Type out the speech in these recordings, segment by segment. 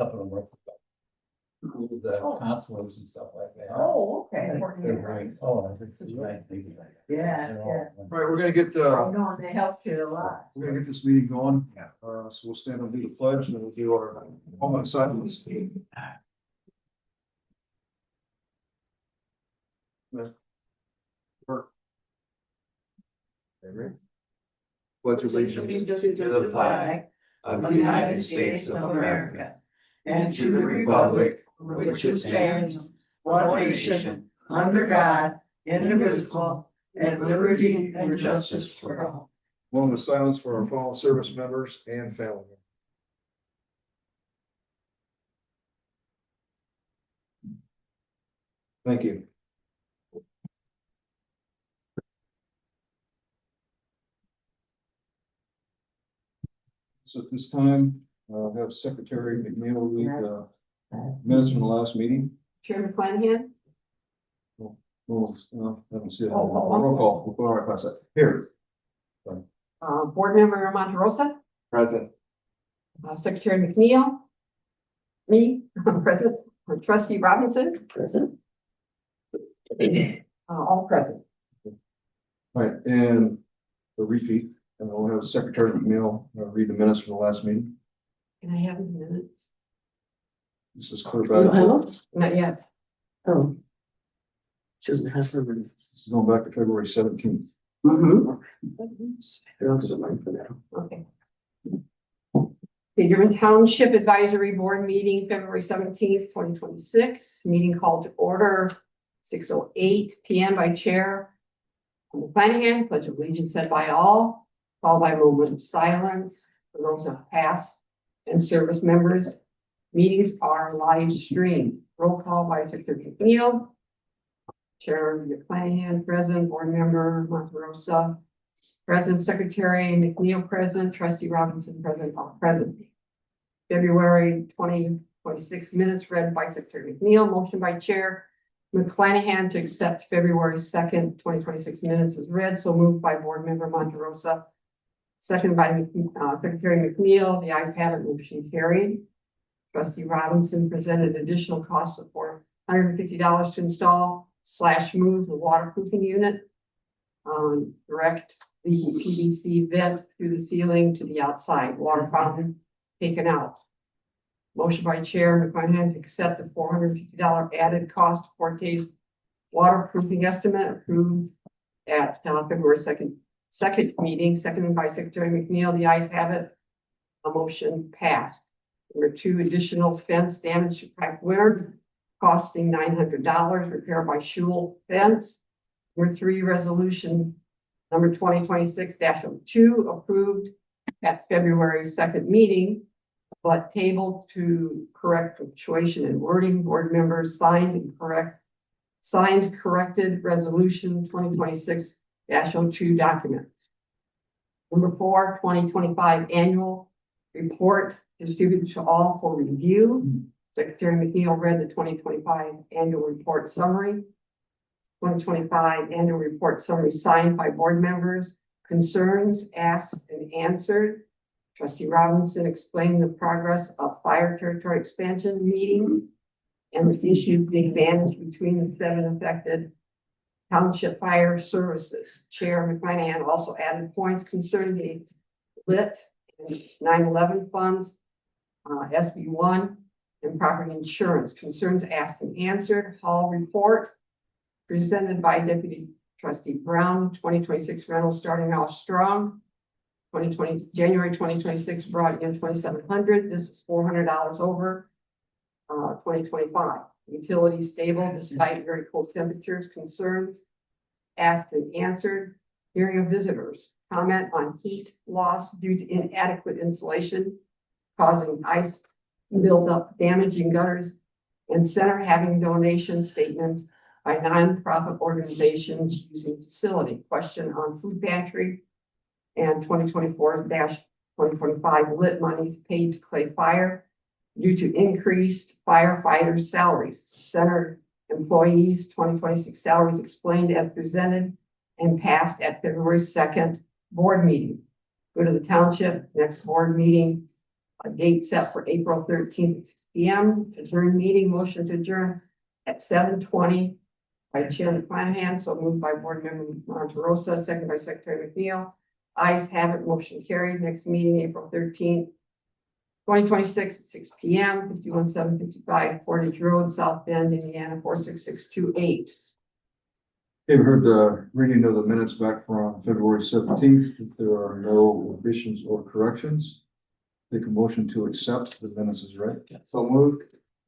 couple of them. The consuls and stuff like that. Oh, okay. They're great. Oh, I think it's right. Yeah, They're all- yeah. All right, we're gonna get, Oh, no, they helped you a lot. we're gonna get this meeting going. So we'll stand and do the pledge and then we'll do our moment of silence. Pledge allegiance To the flag of the United States of America and to the republic which stands one nation under God, indivisible, and liberty and justice for all. moment of silence for our fallen service members and family. Thank you. So at this time, have Secretary McNeil read minutes from the last meeting. Chairman Flanagan, Oh, no, I don't see it. Roll call. We'll go right past that. Here. Board Member Monterosa, Present. Secretary McNeil, me, present, Trustee Robinson, Present. all present. All right, and the repeat, and we'll have Secretary McNeil read the minutes from the last meeting. Can I have a minute? This is clear You back. don't have Not yet. Oh. She doesn't have her minutes. This is going back to February 17th. Mm-hmm. Here, I'll just mine for now. Okay. The German Township Advisory Board meeting, February 17th, 2026. Meeting called to order 6:08 PM by Chair Flanagan. Pledge of allegiance said by all, followed by a moment of silence for those of past and service members. Meetings are live streamed. Roll call by Secretary McNeil. Chair Flanagan, present, board member Monterosa, present, Secretary McNeil, present, Trustee Robinson, present, all present. February 2026 minutes read by Secretary McNeil, motion by Chair McClanahan to accept February 2nd, 2026 minutes is read, so moved by board member Monterosa. Second by Secretary McNeil, the ayes have it, motion carried. Trustee Robinson presented additional costs of $450 to install / move the waterproofing unit. Direct the PVC vent through the ceiling to the outside, water fountain taken out. Motion by Chair McClanahan to accept the $450 added cost for Forte's waterproofing estimate approved at February 2nd meeting, seconded by Secretary McNeil. The ayes have it. A motion passed. There were 2 additional fence damage to cracked winter costing $900, repair by Schul fence. Number 3, resolution number 2026-02 approved at February 2nd meeting, but tabled to correct punctuation and wording. Board members signed corrected resolution 2026-02 document. Number 4, 2025 annual report distributed to all for review. Secretary McNeil read the 2025 annual report summary. 2025 annual report summary signed by board members. Concerns asked and answered. Trustee Robinson explained the progress of fire territory expansion meeting and the issue, the advantage between the 7 affected township fire services. Chair McClanahan also added points concerning the lit and 9/11 funds, SB1, and property insurance. Concerns asked and answered. Hall report presented by Deputy Trustee Brown. 2026 rentals starting off strong. January 2026 brought in 2,700. This was $400 over 2025. Utilities stable despite very cold temperatures. Concerns asked and answered. Hearing of visitors. Comment on heat loss due to inadequate insulation causing ice buildup, damaging gutters, and center having donation statements by nonprofit organizations using facility. Question on food pantry and 2024-2025 lit monies paid to Clay Fire due to increased firefighters' salaries. Center employees 2026 salaries explained as presented and passed at February 2nd board meeting. Go to the township next board meeting, A date set for April 13th at 6 p.m. Adjourn meeting, motion to adjourn at 7:20 by Chairman Flanagan, so moved by Board Member Monterosa, second by Secretary McNeil. Ayes have it, motion carried. Next meeting, April 13th, 2026 at 6 p.m., 51755 Portage Road, South Bend, Indiana, 46628. Okay, we heard the reading of the minutes back from February 17th. If there are no additions or corrections, take a motion to accept the minutes is read. So moved.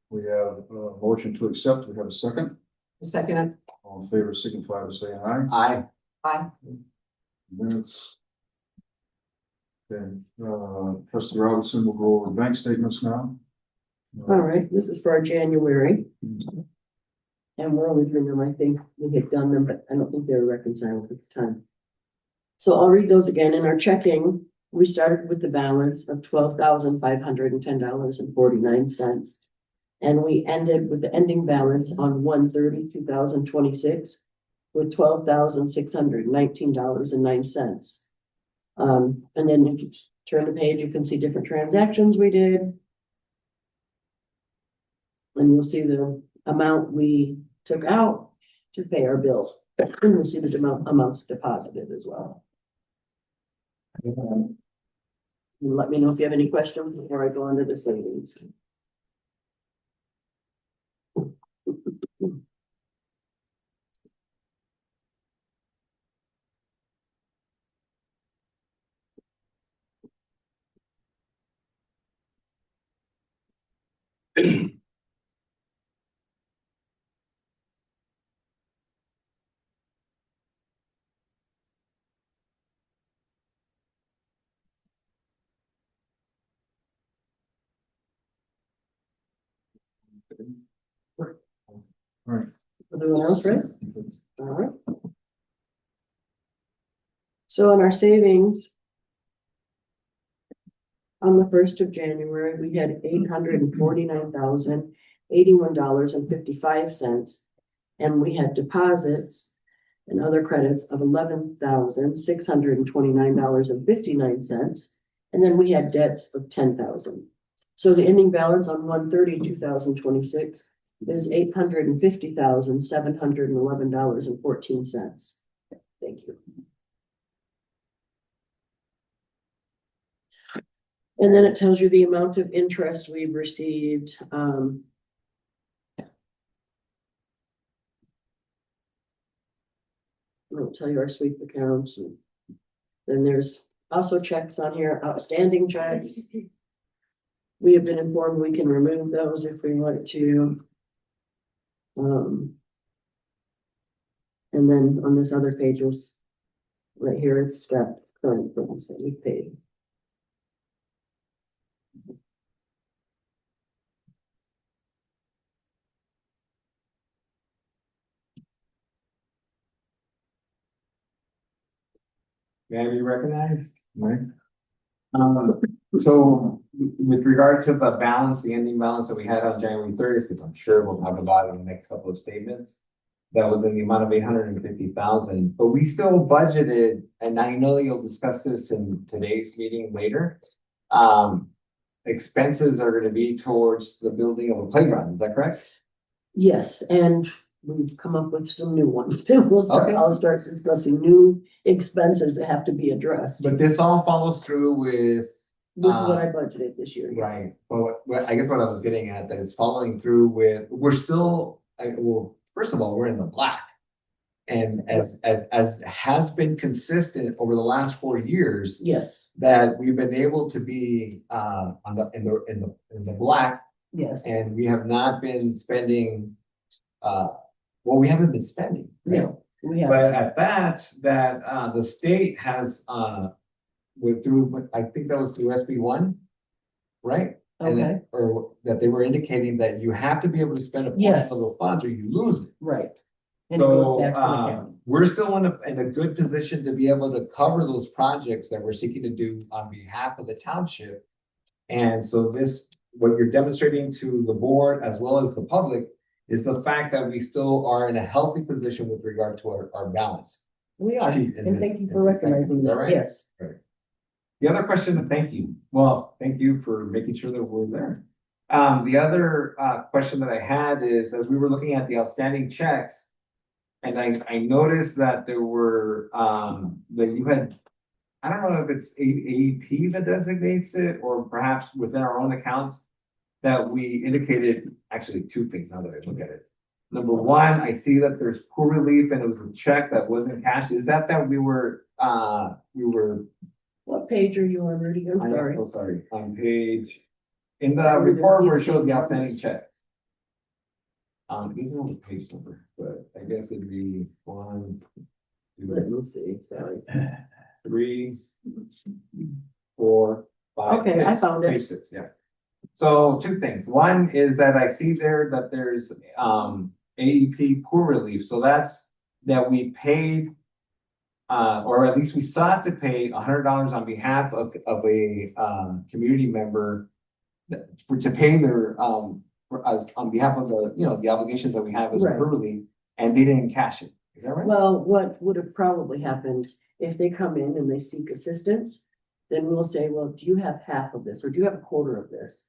We have a motion to accept. We have a second. Second, All in favor, signify by saying aye. Aye. aye. Minutes. Okay, Trustee Robinson will go over bank statements now. All right, this is for our January. And we're only doing them, I think we had done them, but I don't think they were reconciled at the time. So I'll read those again. In our checking, we started with the balance of $12,510.49. And we ended with the ending balance on 1/30/2026 with $12,619.09. And then if you turn the page, you can see different transactions we did. And you'll see the amount we took out to pay our bills. And you'll see the amounts deposited as well. And let me know if you have any questions before I go into the savings. All right. Everyone else ready? All right. So on our savings, on the 1st of January, we had $849,081.55. And we had deposits and other credits of $11,629.59. And then we had debts of $10,000. So the ending balance on 1/30/2026 is $850,711.14. Thank you. And then it tells you the amount of interest we've received. It'll tell you our sweep accounts. Then there's also checks on here, outstanding checks. We have been informed we can remove those if we want to. And then on this other page, right here, it's got current bills that we paid. May I be recognized? Right. So with regard to the balance, the ending balance that we had on January 30th, which I'm sure we'll talk about in the next couple of statements, that was in the amount of $850,000, but we still budgeted, and I know you'll discuss this in today's meeting later. Expenses are going to be towards the building of a playground. Is that correct? Yes, and we've come up with some new ones. Okay. I'll start discussing new expenses that have to be addressed But this all follows through with with what I budgeted this year. right. But I guess what I was getting at, that it's following through with, we're still, well, first of all, we're in the black. And as has been consistent over the last 4 years, Yes, that we've been able to be in the black, yes, and we have not been spending, well, we haven't been spending. Right? no, we have, But at that the state has through, I think that was through SB1, right? And okay, or that they were indicating that you have to be able to spend a portion Yes. of the funds or you lose it. right. And it goes So back to the county. we're still in a good position to be able to cover those projects that we're seeking to do on behalf of the township. And so what you're demonstrating to the board as well as the public is the fact that we still are in a healthy position with regard to our balance. We are, sheet in and this- thank you in for this thing. recognizing Is that that, right? yes. The other question, thank you. Well, thank you for making sure that we're there. The other question that I had is, as we were looking at the outstanding checks, and I noticed that there were, that you had, I don't know if it's AEP that designates it, or perhaps within our own accounts, that we indicated, actually two things now that I look at it. Number one, I see that there's poor relief and it was a check that wasn't cashed. Is that we were, What page are you on, Rudy? I'm sorry. so sorry, on page, in the report where it shows the outstanding checks. It isn't on the page number, but I guess it'd be 1, 2, Let me see, sorry. 3, 4, 5. Okay, I 6. found it. Page 6, yeah. So two things. One is that I see there that there's AEP poor relief. So that's that we paid, or at least we sought to pay $100 on behalf of a community member to pay their for us on behalf of the, the obligations that we have as a Right. poor relief, and they didn't cash it. Is that right? Well, what would have probably happened if they come in and they seek assistance, then we'll say, well, do you have half of this or do you have a quarter of this?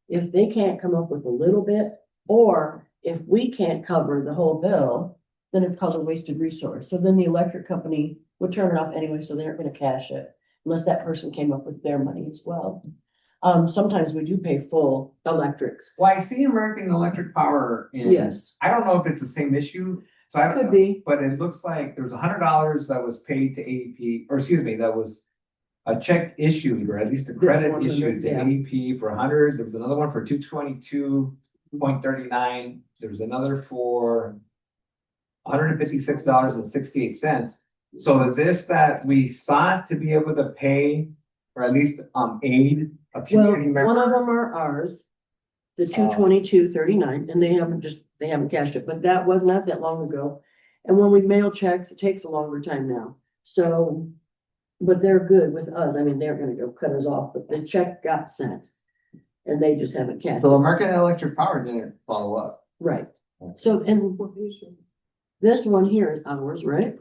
If they can't come up with a little bit, or if we can't cover the whole bill, then it's called a wasted resource. So then the electric company would turn it off anyway, so they aren't gonna cash it unless that person came up with their money as well. Sometimes we do pay full electrics. Well, I see American Electric Power in. Yes. I don't know if it's the same issue. So I don't Could know, be. but it looks like there's $100 that was paid to AEP, or excuse me, that was a check issued, or at least a credit 100, issued to yeah. AEP for 100. There was another one for 222.39. There was another for $156.68. So is this that we sought to be able to pay, or at least aid a Well, community member? one of them are ours, the 222.39, and they haven't cashed it, but that was not that long ago. And when we mail checks, it takes a longer time now. So, but they're good with us. I mean, they're gonna go cut us off, but the check got sent. And they just haven't cashed So it. American Electric Power didn't follow up. Right. So, and this one here is ours, right?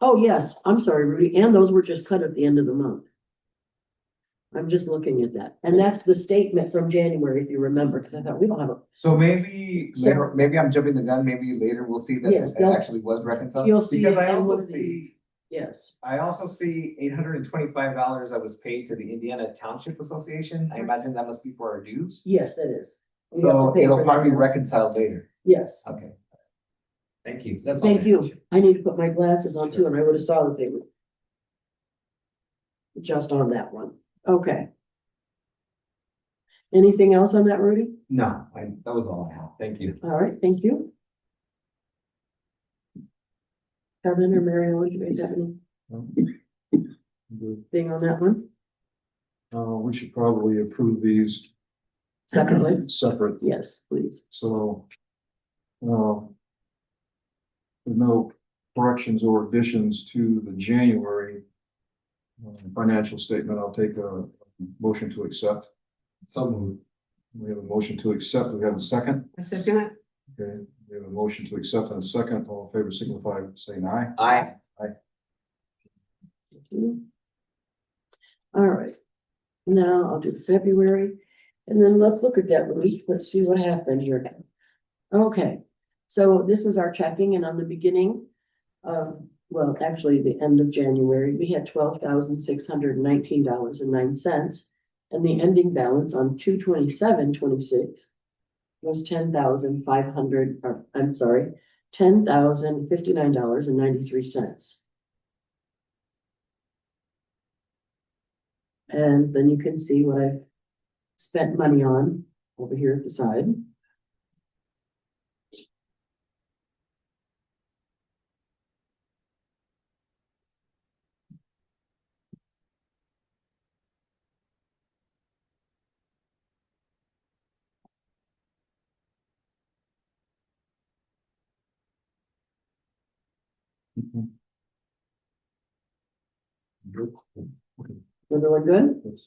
Oh, yes, I'm sorry, Rudy, and those were just cut at the end of the month. I'm just looking at that, and that's the statement from January, if you remember, because I thought we don't have a, So maybe, So- maybe I'm jumping the gun, maybe later we'll see that Yes, it they'll- actually was reconciled. you'll see Because it I in one also of these. see, Yes, I also see $825 that was paid to the Indiana Township Association. I imagine that must be for our dues. yes, it is. We have to So pay it'll for probably be that. reconciled later. Yes, Okay. Thank you. That's all. thank I you. have. I need to put my glasses on too, and I would have saw that they were just on that one. Okay. Anything else on that, Rudy? No, that was all I have. Thank you. All right, thank you. Kevin or Mary, Ellen, do you guys have anything on that one? We should probably approve these Separately? separate, Yes, please. so. With no corrections or additions to the January financial statement, I'll take a motion to accept. So moved. We have a motion to accept. We have a second. I second it. Okay, we have a motion to accept and a second. All in favor, signify by saying aye. Aye. Thank you. All right. Now I'll do February, and then let's look at that week. Let's see what happened here. Okay, so this is our checking, and on the beginning of, well, actually the end of January, we had $12,619.09. And the ending balance on 2/27/26 was $10,059.93. And then you can see what I've spent money on over here at the side. Everyone good?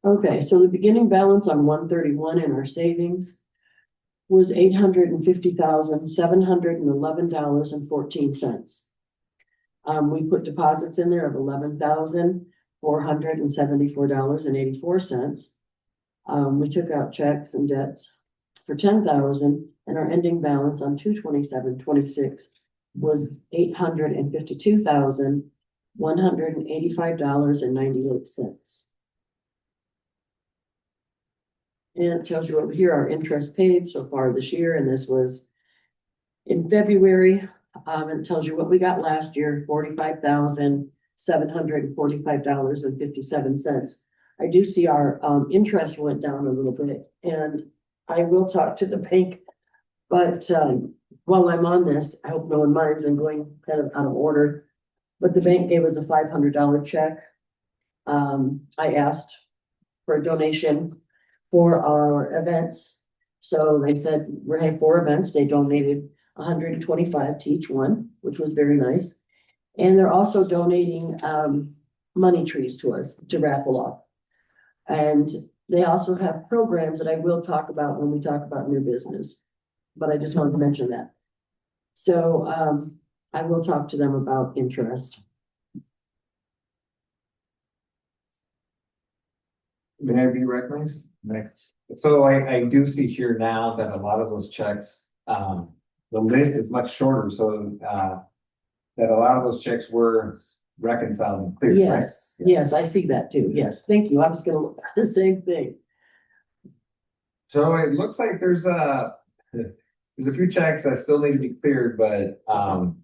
Okay, so the beginning balance on 131 in our savings was $850,711.14. We put deposits in there of $11,474.84. We took out checks and debts for $10,000, and our ending balance on 2/27/26 was $852,185.98. And it tells you over here our interest paid so far this year, and this was in February. And it tells you what we got last year, $45,745.57. I do see our interest went down a little bit, and I will talk to the bank. But while I'm on this, I hope no one minds, I'm going kind of out of order. But the bank gave us a $500 check. I asked for a donation for our events. So they said we're having 4 events. They donated 125 to each one, which was very nice. And they're also donating money trees to us to raffle off. And they also have programs that I will talk about when we talk about new business. But I just wanted to mention that. So I will talk to them about interest. May I be recognized? Next. So I do see here now that a lot of those checks, the list is much shorter, so that a lot of those checks were reconciled and cleared, right? Yes, yes, I see that too. Yes, thank you. I was gonna look at the same thing. So it looks like there's a few checks that still need to be cleared, but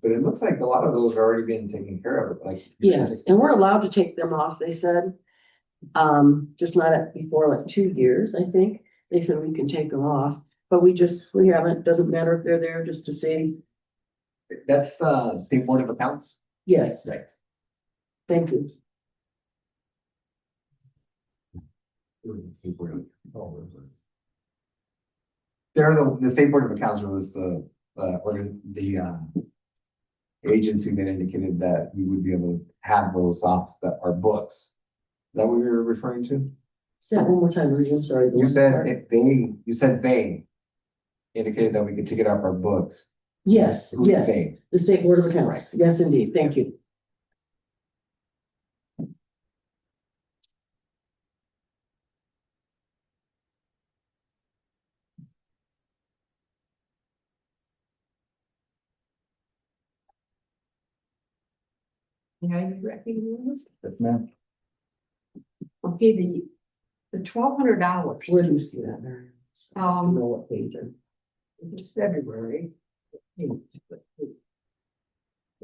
it looks like a lot of those are already being taken care of, like. Yes, and we're allowed to take them off, they said. Just not before like 2 years, I think. They said we can take them off, but we haven't, doesn't matter if they're there, just to see. That's the State Board of Accounts? Yes, Right. thank you. They're the State Board of Accounts was the agency that indicated that we would be able to have those off that are books. Is that what you're referring to? Say that one more time, Marie, I'm sorry. You said they indicated that we could take it off our books. Yes, Who's yes, they? the State Board of Accounts. Yes, indeed, thank you. Now you recognize? Yes, ma'am. Okay, the $1,200. Where do you see that, Mary? I don't know Um, what page. it's February. Let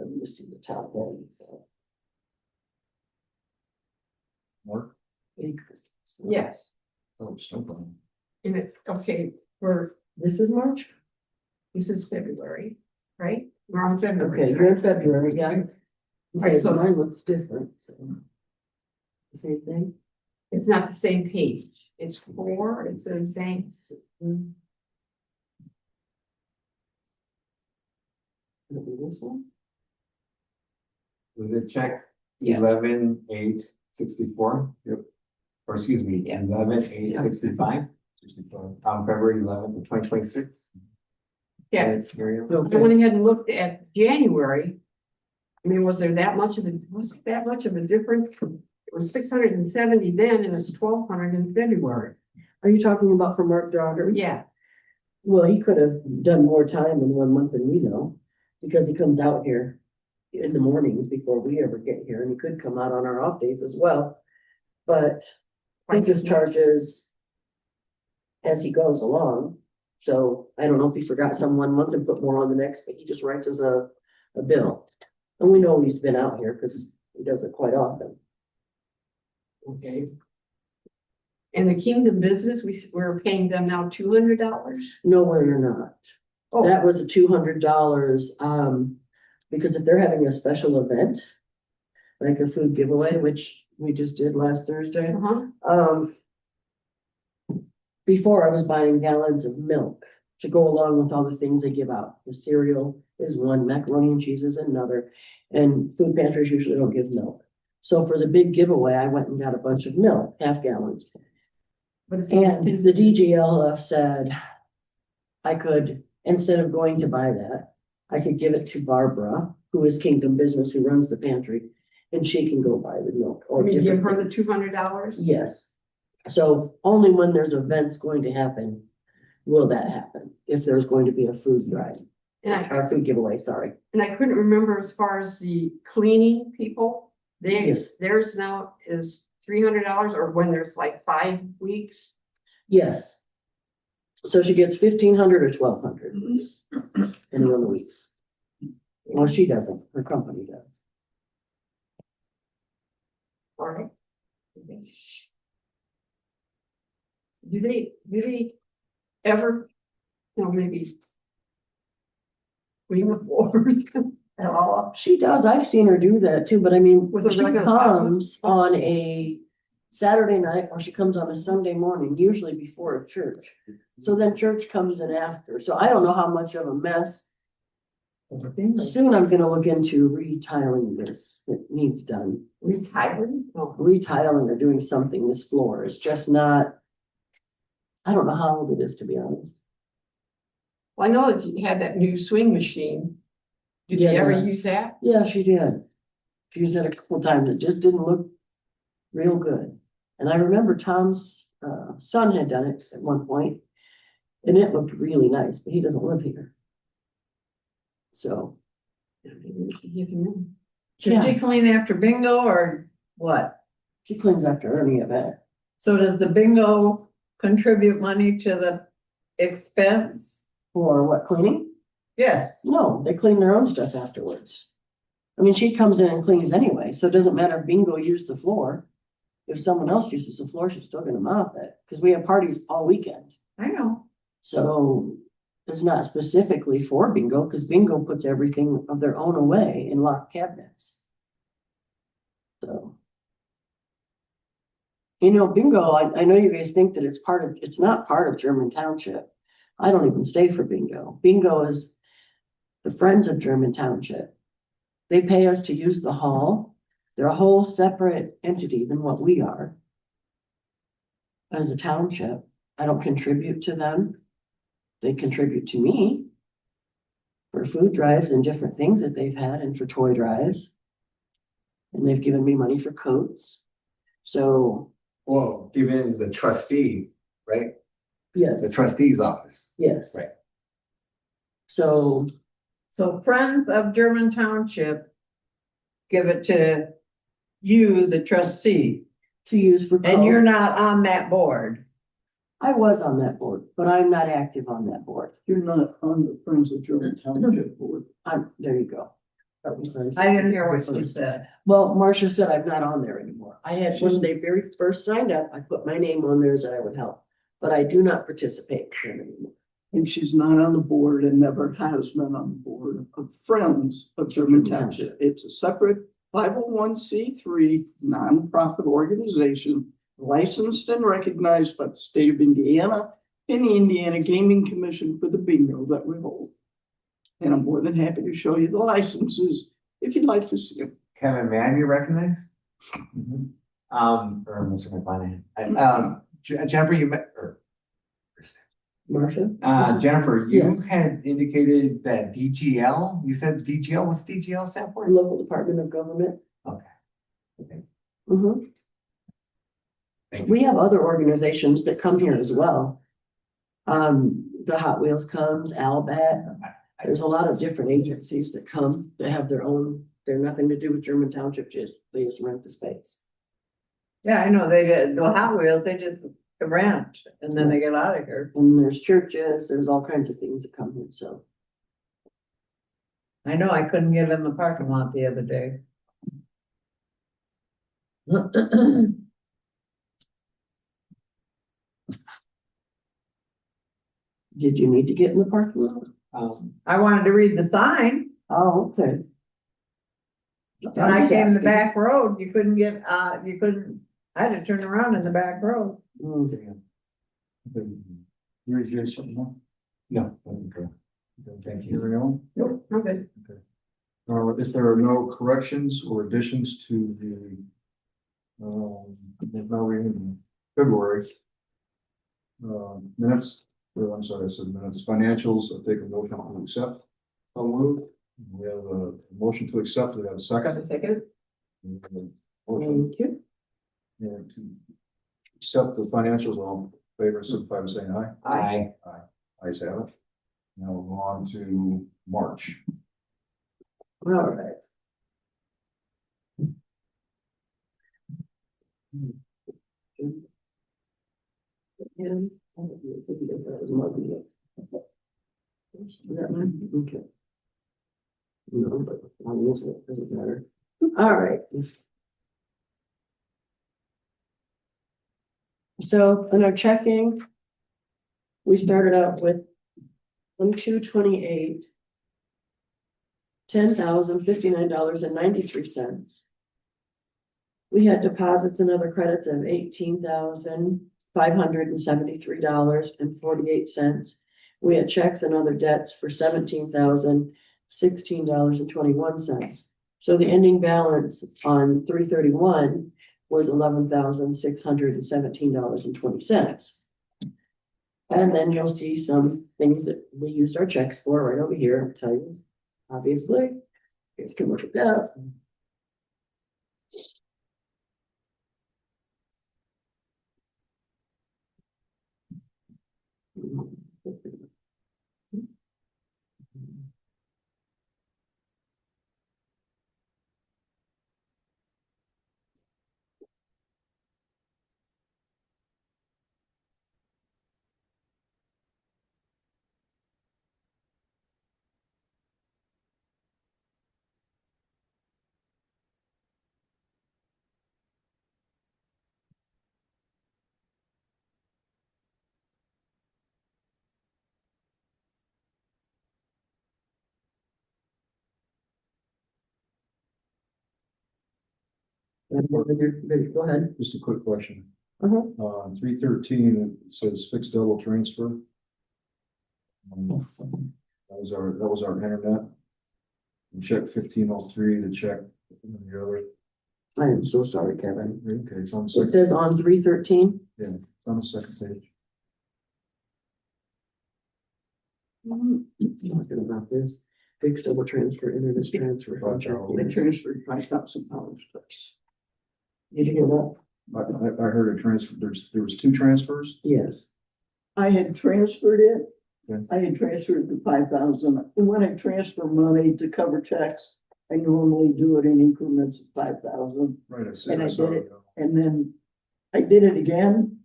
me just see the top one. Mark? Yes, Oh, something. and it, okay, This is March? this is February, right? We're on February. Okay, right? you're in February, yeah. Right, Okay, so- so mine looks different, so. Same thing? It's not the same page. It's 4, it says banks. Maybe this one? Was it check Yeah. 11/8/64? Yep. Or excuse me, 11/8/65? 65. February 11th, 2026. Yeah, And Miriam? I went ahead and looked at January. I mean, was there that much of a, difference? It was 670 then, and it's 1,200 in February. Are you talking about for Mark Jogger? Yeah, Well, he could have done more time in 1 month than we know, because he comes out here in the mornings before we ever get here, and he could come out on our off days as well. But he just charges as he goes along. So I don't know if he forgot some 1 month and put more on the next, but he just writes us a bill. And we know he's been out here because he does it quite often. okay. And the Kingdom Business, we're paying them now $200? No, we're not. Oh, That was a $200, because if they're having a special event, like a food giveaway, which we just did last Thursday, uh-huh. before I was buying gallons of milk to go along with all the things they give out. The cereal is one, macaroni and cheese is another, and food pantries usually don't give milk. So for the big giveaway, I went and got a bunch of milk, half gallons. But it's And the DGLF said, I could, instead of going to buy that, I could give it to Barbara, who is Kingdom Business, who runs the pantry, and she can go buy the milk. Or give different her the things. $200? Yes. So only when there's events going to happen, will that happen, if there's going to be a food drive, And or food giveaway, sorry. I couldn't remember as far as the cleaning people. Yes. Theirs now is $300, or when there's like 5 weeks. Yes. So she gets 1,500 or 1,200 in 1 week. Well, she doesn't, her company does. All right. Do they ever, maybe clean the floors at all? She does, I've seen her do that too, but I mean, With a she regular comes on a Saturday night, or she comes on a Sunday morning, usually before a church. So then church comes in after, so I don't know how much of a mess. Soon I'm gonna look into retiling this, it needs done. Retiring? No. Retiling or doing something, this floor is just not. I don't know how old it is, to be honest. Well, I know that you had that new swing machine. Did you Yeah. ever use that? Yeah, she did. She used it a couple times. It just didn't look real good. And I remember Tom's son had done it at one point, and it looked really nice, but he doesn't live here. So, Maybe we could give him yeah, Does she clean after bingo or what? she cleans after any event. So does the bingo contribute money to the expense? For what, cleaning? Yes. No, they clean their own stuff afterwards. I mean, she comes in and cleans anyway, so it doesn't matter if bingo used the floor. If someone else uses the floor, she's still gonna mop it, because we have parties all weekend. I know. So it's not specifically for bingo, because bingo puts everything of their own away in locked cabinets. So. Bingo, I know you guys think that it's not part of German Township. I don't even stay for bingo. Bingo is the Friends of German Township. They pay us to use the hall. They're a whole separate entity than what we are. As a township, I don't contribute to them. They contribute to me for food drives and different things that they've had, and for toy drives. And they've given me money for coats. So, Well, given the trustee, right? yes, The trustee's office. yes. Right. So, So Friends of German Township give it to you, the trustee, to use for. and you're coat. not on that board. I was on that board, but I'm not active on that board. You're not on the Friends of German Township Board. There you go. That was nice. I didn't hear what you said. Well, Marcia said I'm not on there anymore. I had, when they very first signed up, I put my name on there that I would help, but I do not participate with them anymore. And she's not on the board and never has been on the board of Friends of German Township. It's a separate 501c3 nonprofit organization licensed and recognized by the state of Indiana and the Indiana Gaming Commission for the bingo that we hold. And I'm more than happy to show you the licenses if you'd like to see them. Kevin, may I be recognized? Or Mr. McLennan. Jennifer, you met, or Marcia? Jennifer, you Yes. had indicated that DGL, you said DGL, what's DGL stand for? Local Department of Government. Okay. Okay. Mhm. Thank you. We have other organizations that come here as well. The Hot Wheels comes, Albat. There's a lot of different agencies that come, that have their own, they're nothing to do with German Township, they just rent the space. Yeah, I know, they did, the Hot Wheels, they just rent and then they get out of here. And there's churches, there's all kinds of things that come here, so. I know, I couldn't get in the parking lot the other day. Did you need to get in the parking lot? I wanted to read the sign. Oh, okay. When I came the back road, you couldn't get, you couldn't, I had to turn around in the back road. Yours, yours, something more? No. Okay. Thank you. Hearing on? Nope, I'm good. If there are no corrections or additions to the, now we're in February minutes, or I'm sorry, I said minutes, financials, I'll take a motion to accept. So moved. We have a motion to accept, we have a second. Second. Motion Thank you. to accept the financials, all in favor, signify by saying aye. Aye. Ayes have it. Now we'll go on to March. All right. And, okay. No, but I'll use it, doesn't matter. All right. So in our checking, we started out with 1/2/28. $10,059.93. We had deposits and other credits of $18,573.48. We had checks and other debts for $17,016.21. So the ending balance on 3/31 was $11,617.20. And then you'll see some things that we used our checks for right over here, I'll tell you, obviously. You guys can look at that. Go ahead. Just a quick question. Uh-huh. 313, it says fixed double transfer. That was our internet. And check 1503, the check, the other, I am so sorry, Kevin. okay, it's on the It second, says on 313. on the second page. Talking about this fixed double transfer, internet transfer. from Gotcha. checking. They transferred $5,000 twice. Did you hear that? I heard a transfer, there was two transfers. Yes. I had transferred it. Okay. I had transferred the 5,000. When I transfer money to cover checks, I normally do it in increments of 5,000. Right, I said, And I saw did it. And then I did it again,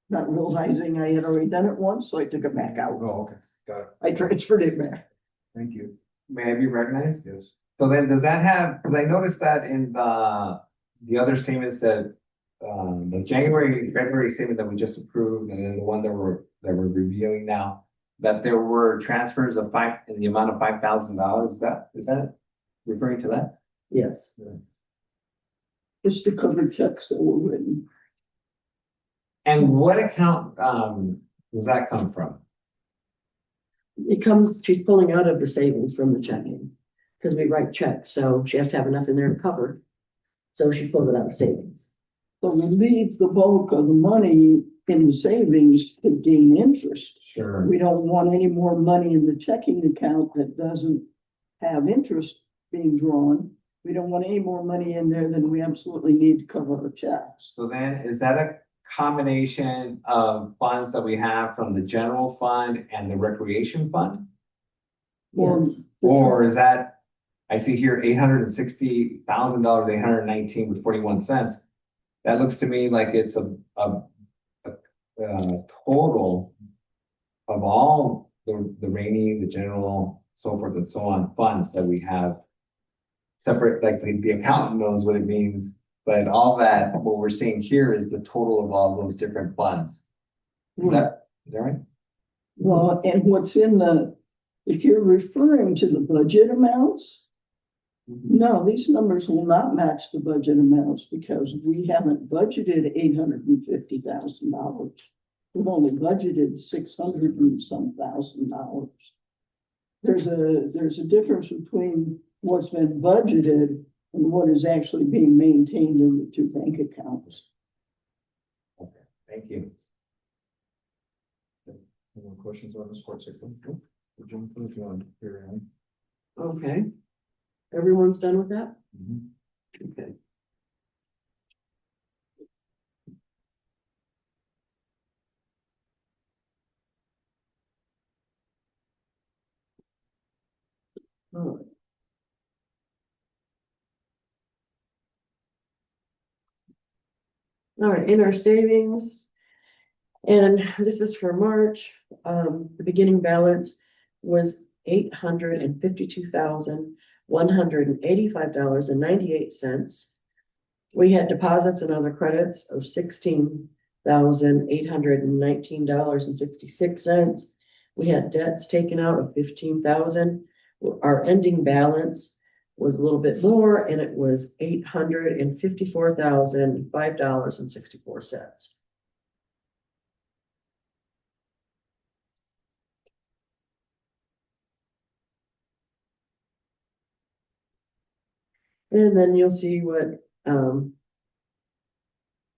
not realizing I had already done it once, so I took it back out. Oh, okay, got it. I transferred it back. Thank you. May I be recognized? Yes. So then does that have, because I noticed that in the other statements that, the February statement that we just approved, and then the one that we're reviewing now, that there were transfers of in the amount of $5,000. Is that referring to that? Yes. Just to cover checks that were written. And what account, does that come from? She's pulling out of the savings from the checking. Because we write checks, so she has to have enough in there to cover. So she pulls it out of savings. So we leave the bulk of the money in the savings to gain interest. Sure. We don't want any more money in the checking account that doesn't have interest being drawn. We don't want any more money in there than we absolutely need to cover our checks. So then is that a combination of funds that we have from the general fund and the recreation fund? Well, Yes. Or is that, I see here $860,000, $819.41. That looks to me like it's a total of all the rainy, the general, so forth and so on, funds that we have separate, like the accountant knows what it means, but all that, what we're seeing here is the total of all those different funds. Is that right? Well, and what's in if you're referring to the budget amounts, no, these numbers will not match the budget amounts because we haven't budgeted $850,000. We've only budgeted $600 and some $1,000. There's a difference between what's been budgeted and what is actually being maintained in the two bank accounts. Okay, thank you. Any more questions on this particular? Nope. We're jumping to the front, here, Ann. Okay. Everyone's done with that? Mhm. Okay. All right. All right, in our savings. And this is for March, the beginning balance was $852,185.98. We had deposits and other credits of $16,819.66. We had debts taken out of $15,000. Our ending balance was a little bit more, and it was $854,005.64. And then you'll see what,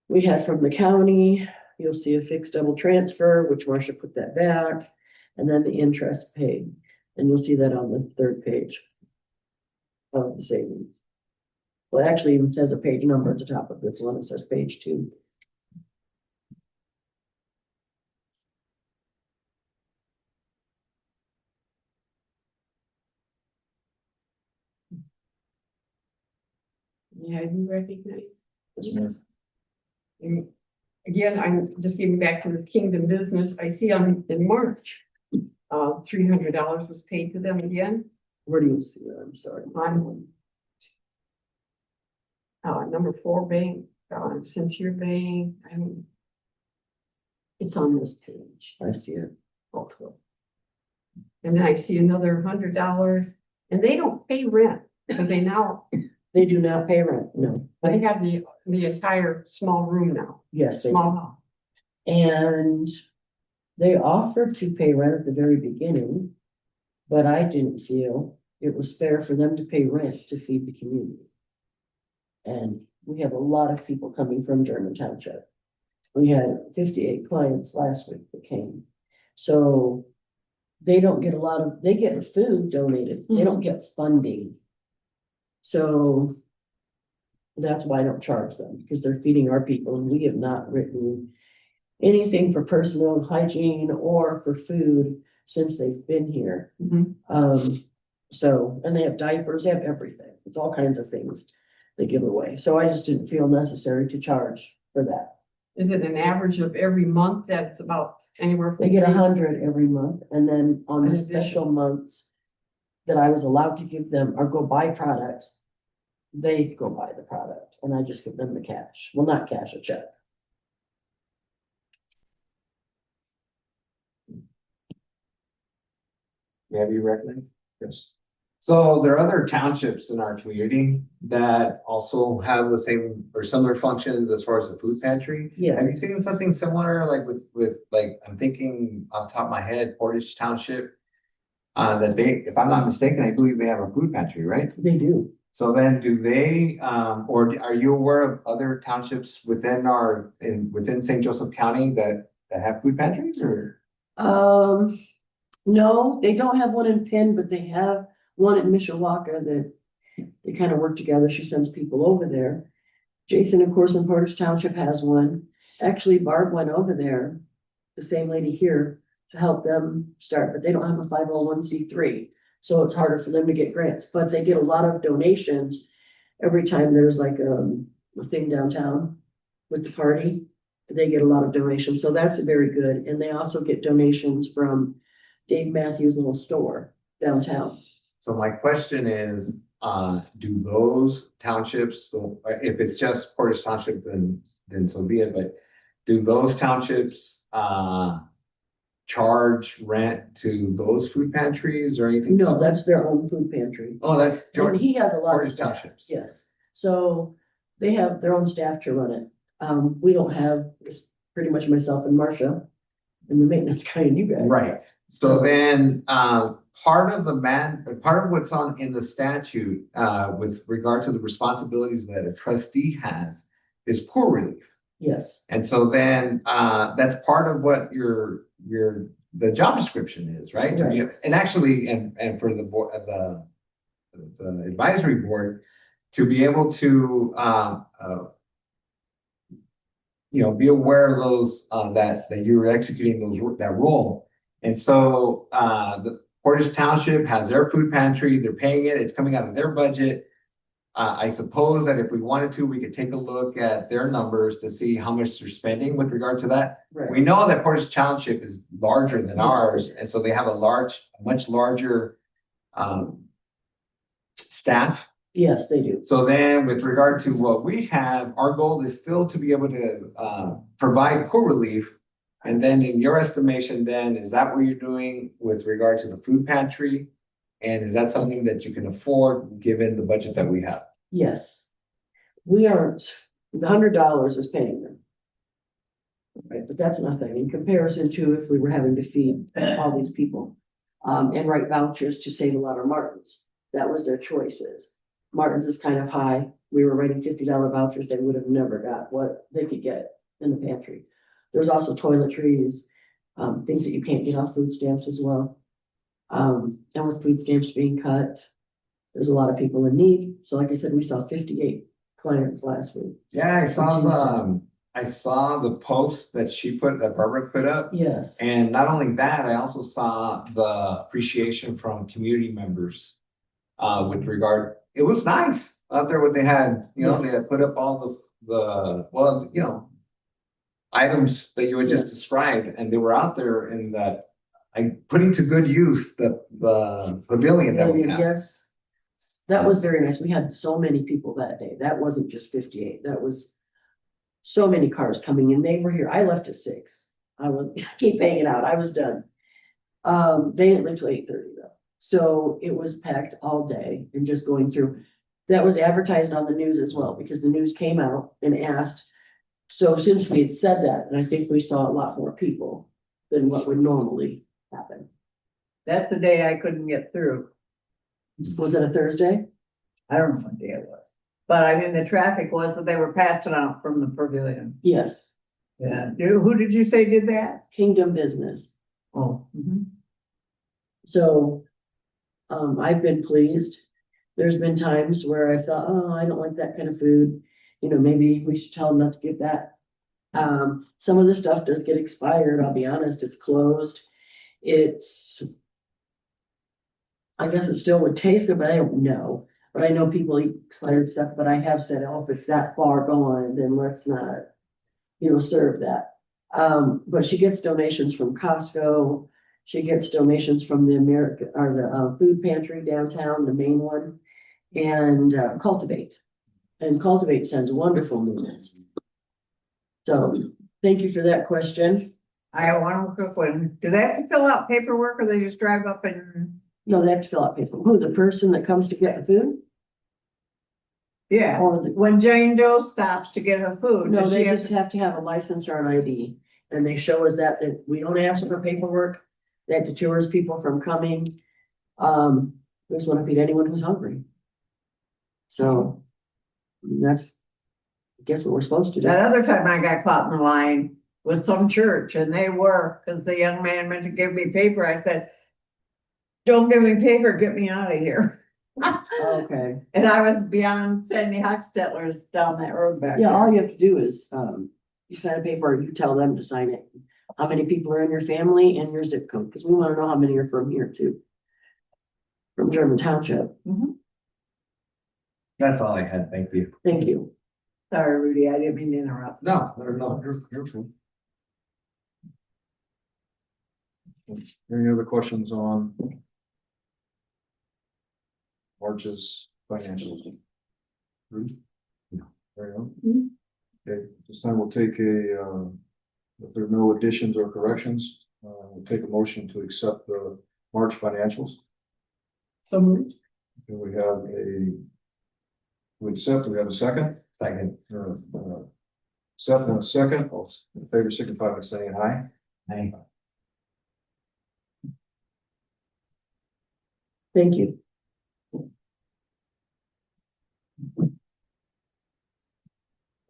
we had from the county. You'll see a fixed double transfer, which Marcia put that back, and then the interest paid. And you'll see that on the third page of the savings. Well, it actually even says a page number at the top of this one. It says page 2. Yeah, you recognize. Yes, ma'am. And again, I'm just getting back to the Kingdom business. I see in March, $300 was paid to them again Where do you see that? I'm sorry. on number 4 bank, Center Bank. It's on this page. I see it. And then I see another $100, and they don't pay rent because they They do not pay rent, no. they have the entire small room now, Yes, they small house. And they offered to pay rent at the very beginning, but I didn't feel it was fair for them to pay rent to feed the community. And we have a lot of people coming from German Township. We had 58 clients last week that came. So they don't get they get food donated. They don't get funding. So that's why I don't charge them, because they're feeding our people, and we have not written anything for personal hygiene or for food since they've been here. So, and they have diapers, they have everything. It's all kinds of things they give away. So I just didn't feel necessary to charge for that. Is it an average of every month that's about anywhere from? They get 100 every month, and then on the In addition. special months that I was allowed to give them or go buy products, they go buy the product, and I just give them the cash. Well, not cash, a check. Have you recommend? Yes. So there are other townships in our community that also have the same or similar functions as far as the food pantry. Yeah. Have you seen something similar, like with like, I'm thinking off the top of my head, Portage Township? That they, if I'm not mistaken, I believe they have a food pantry, right? They do. So then do they, or are you aware of other townships within within St. Joseph County that have food pantries or? No, they don't have one in Penn, but they have one in Mishawaka that they kind of work together. She sends people over there. Jason, of course, in Portage Township has one. Actually, Barb went over there, the same lady here, to help them start, but they don't have a 501c3. So it's harder for them to get grants, but they get a lot of donations every time there's like a thing downtown with the party. They get a lot of donations, so that's very good. And they also get donations from Dave Matthews' little store downtown. So my question is, do those townships, so if it's just Portage Township, then so be it, but do those townships, charge rent to those food pantries or anything? No, that's their own food pantry. Oh, that's And George, he has a lot of Portage staff. Townships. Yes, so they have their own staff to run it. We don't have, it's pretty much myself and Marcia and the maintenance guy and you guys. Right. So then, part of what's in the statute, with regard to the responsibilities that a trustee has is poor relief. Yes, And so then, that's part of what your the job description is, right? And actually, and for the board, the advisory board, to be able to, be aware of those, that you're executing that role. And so, the Portage Township has their food pantry, they're paying it, it's coming out of their budget. I suppose that if we wanted to, we could take a look at their numbers to see how much they're spending with regard to that. Right. We know that Portage Township is larger than ours, and so they have a much larger, staff. Yes, they do. So then with regard to what we have, our goal is still to be able to, provide poor relief. And then in your estimation, then, is that what you're doing with regard to the food pantry? And is that something that you can afford, given the budget that we have? Yes. We aren't, the $100 is paying them. Right, but that's nothing in comparison to if we were having to feed all these people. And write vouchers to save a lot of Martins. That was their choices. Martins is kind of high. We were writing $50 vouchers. They would have never got what they could get in the pantry. There's also toiletries, things that you can't get off food stamps as well. And with food stamps being cut, there's a lot of people in need. So like I said, we saw 58 clients last week. Yeah, I saw the post that Barbara put up. Yes. And not only that, I also saw the appreciation from community members, with regard, it was nice out there what they had, they Yes. had put up all the items that you had just Yes. described, and they were out there in that, putting to good use the pavilion that we have. Yes. That was very nice. We had so many people that day. That wasn't just 58. That was so many cars coming in. They were here. I left at 6. I keep hanging out. I was done. They didn't leave till 8:30 though. So it was packed all day and just going through. That was advertised on the news as well, because the news came out and asked. So since we had said that, and I think we saw a lot more people than what would normally happen. That's the day I couldn't get through. Was it a Thursday? I don't know what day it was. But I mean, the traffic was that they were passing out from the pavilion. Yes, Yeah. Who did you say did that? Kingdom Business. Oh. So, I've been pleased. There's been times where I thought, oh, I don't like that kind of food. Maybe we should tell them not to get that. Some of the stuff does get expired. I'll be honest, it's closed. I guess it still would taste good, but I don't know. But I know people eat expired stuff, but I have said, oh, if it's that far gone, then let's not, serve that. But she gets donations from Costco. She gets donations from the food pantry downtown, the main one, and Cultivate. And Cultivate sends wonderful meals. So thank you for that question. I have one quick one. Do they have to fill out paperwork or they just drive up and? No, they have to fill out paper. Who, the person that comes to get the food? Yeah, Or when Jane Doe stops to get her food. no, does she they have just to- have to have a license or an ID. And they show us that we don't ask for paperwork. That deters people from coming. We just want to feed anyone who's hungry. So that's, I guess, what we're supposed to do. That other time I got caught in the line with some church and because the young man meant to give me paper. I said, don't give me paper, get me out of here. Okay. And I was beyond Sandy Hochstetler's down that road back Yeah, all there. you have to do is, you sign a paper, or you tell them to sign it. How many people are in your family and your zip code, because we want to know how many are from here too. From German Township. That's all I had, thank you. Thank you. Sorry, Rudy, I didn't mean to interrupt. No. You're cool. Any other questions on March's financials? Ruth? No. Very well. Okay, this time we'll take if there are no additions or corrections, we'll take a motion to accept the March financials. So moved. And we have we accept, we have a second. Second. Accept and a second, all in favor signify by saying aye. Aye. Thank you.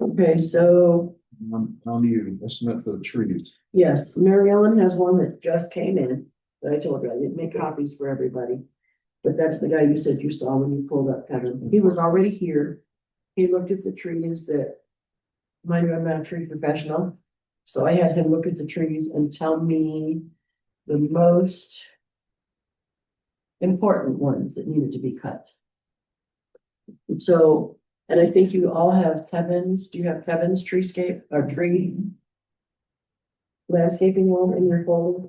Okay, so On you, estimate for the trees. Yes, Mary Ellen has one that just came in, that I told you, I didn't make copies for everybody. But that's the guy you said you saw when you pulled up, Kevin. He was already here. He looked at the trees that, mind you, I'm not a tree professional. So I had him look at the trees and tell me the most important ones that needed to be cut. So, and I think you all have Kevin's, do you have Kevin's treescape or tree landscaping one in your folder?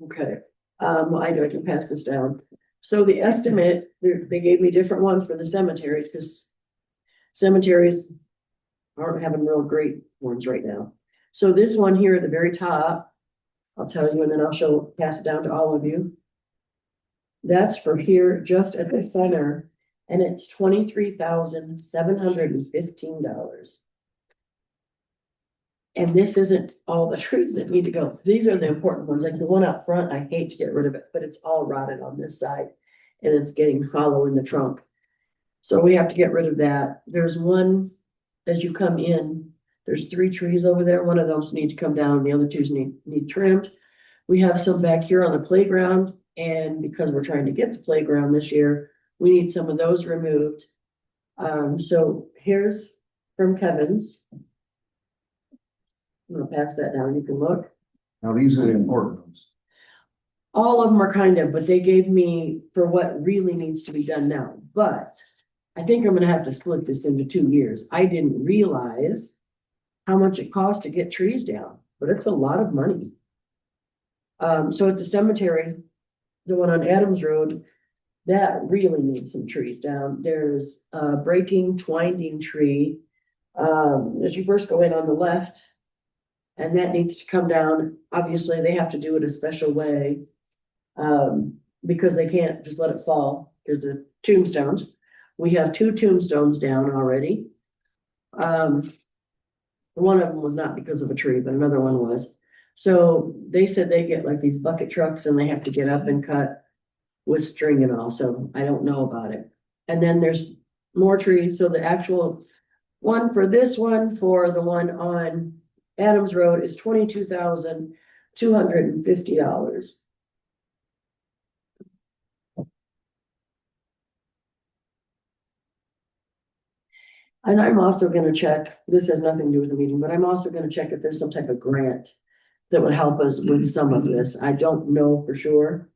Okay, I know I can pass this down. So the estimate, they gave me different ones for the cemeteries, because cemeteries aren't having real great ones right now. So this one here at the very top, I'll tell you, and then I'll pass it down to all of you. That's for here, just at the center, and it's $23,715. And this isn't all the trees that need to go. These are the important ones, like the one out front, I hate to get rid of it, but it's all rotted on this side and it's getting hollow in the trunk. So we have to get rid of that. There's one, as you come in, there's 3 trees over there. One of those need to come down. The other 2 need trimmed. We have some back here on the playground, and because we're trying to get the playground this year, we need some of those removed. So here's from Kevin's. I'm gonna pass that down, you can look. Now, these are the important ones. All of them are kind of, but they gave me for what really needs to be done now. But I think I'm gonna have to split this into 2 years. I didn't realize how much it costs to get trees down, but it's a lot of money. So at the cemetery, the one on Adams Road, that really needs some trees down. There's a breaking twinding tree. As you first go in on the left, and that needs to come down. Obviously, they have to do it a special way, because they can't just let it fall, because the tombstones. We have 2 tombstones down already. One of them was not because of a tree, but another one was. So they said they get like these bucket trucks and they have to get up and cut with string and all, so I don't know about it. And then there's more trees, so the actual one for this one, for the one on Adams Road, is $22,250. And I'm also gonna check, this has nothing to do with the meeting, but I'm also gonna check if there's some type of grant that would help us with some of this. I don't know for sure,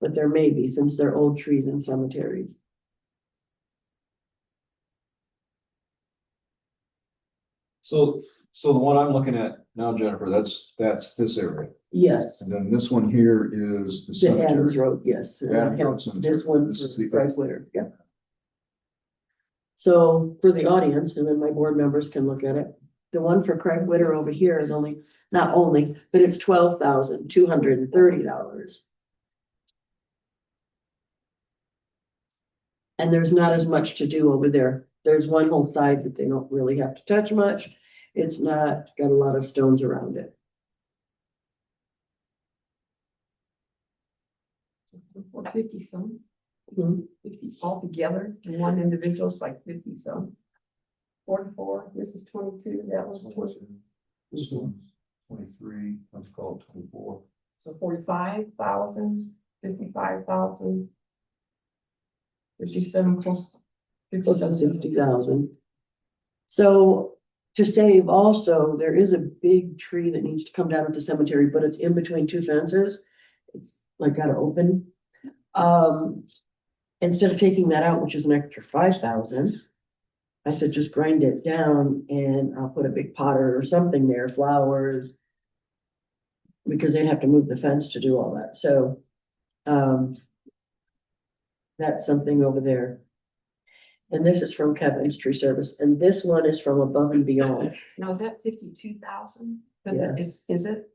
but there may be, since they're old trees in cemeteries. So the one I'm looking at now, Jennifer, that's this area. Yes, And then this one here is the the Adams cemetery. Road, yes. and Adams Road Cemetery. This one This is is the- Bryce Witter, yeah. So for the audience, and then my board members can look at it, the one for Craig Witter over here is only, not only, but it's $12,230. And there's not as much to do over there. There's one whole side that they don't really have to touch much. It's got a lot of stones around it. Or 50 some, Mhm. 50 altogether, and one individual's like 50 some. 44, this is 22, that was 20, This one's 23, let's call it 24. so 45,000, 55,000. 57 plus. Close to 60,000. So to save also, there is a big tree that needs to come down at the cemetery, but it's in between 2 fences. It's like gotta open. Instead of taking that out, which is an extra 5,000, I said, just grind it down and I'll put a big potter or something there, flowers. Because they'd have to move the fence to do all that, so. That's something over there. And this is from Kevin's Tree Service, and this one is from Above and Beyond. Now, is that 52,000? Does Yes. Is it?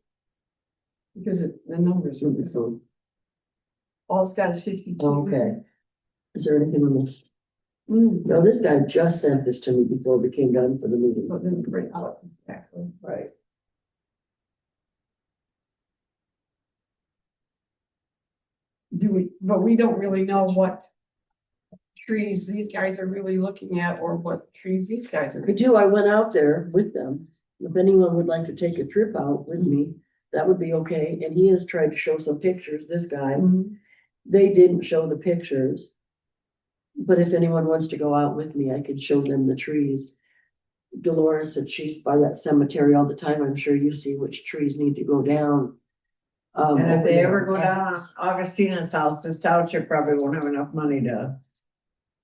Because the numbers are, So, all it's got is 52. okay. Is there anything on this? Mm, No, this guy just sent this to me before we came down for the meeting. So it didn't break out exactly. Right. But we don't really know what trees these guys are really looking at or what trees these guys are. I do, I went out there with them. If anyone would like to take a trip out with me, that would be okay. And he has tried to show some pictures, this guy. They didn't show the pictures. But if anyone wants to go out with me, I could show them the trees. Dolores said she's by that cemetery all the time. I'm sure you see which trees need to go down. And if over they there. ever go down Augustina's house, this township probably won't have enough money to.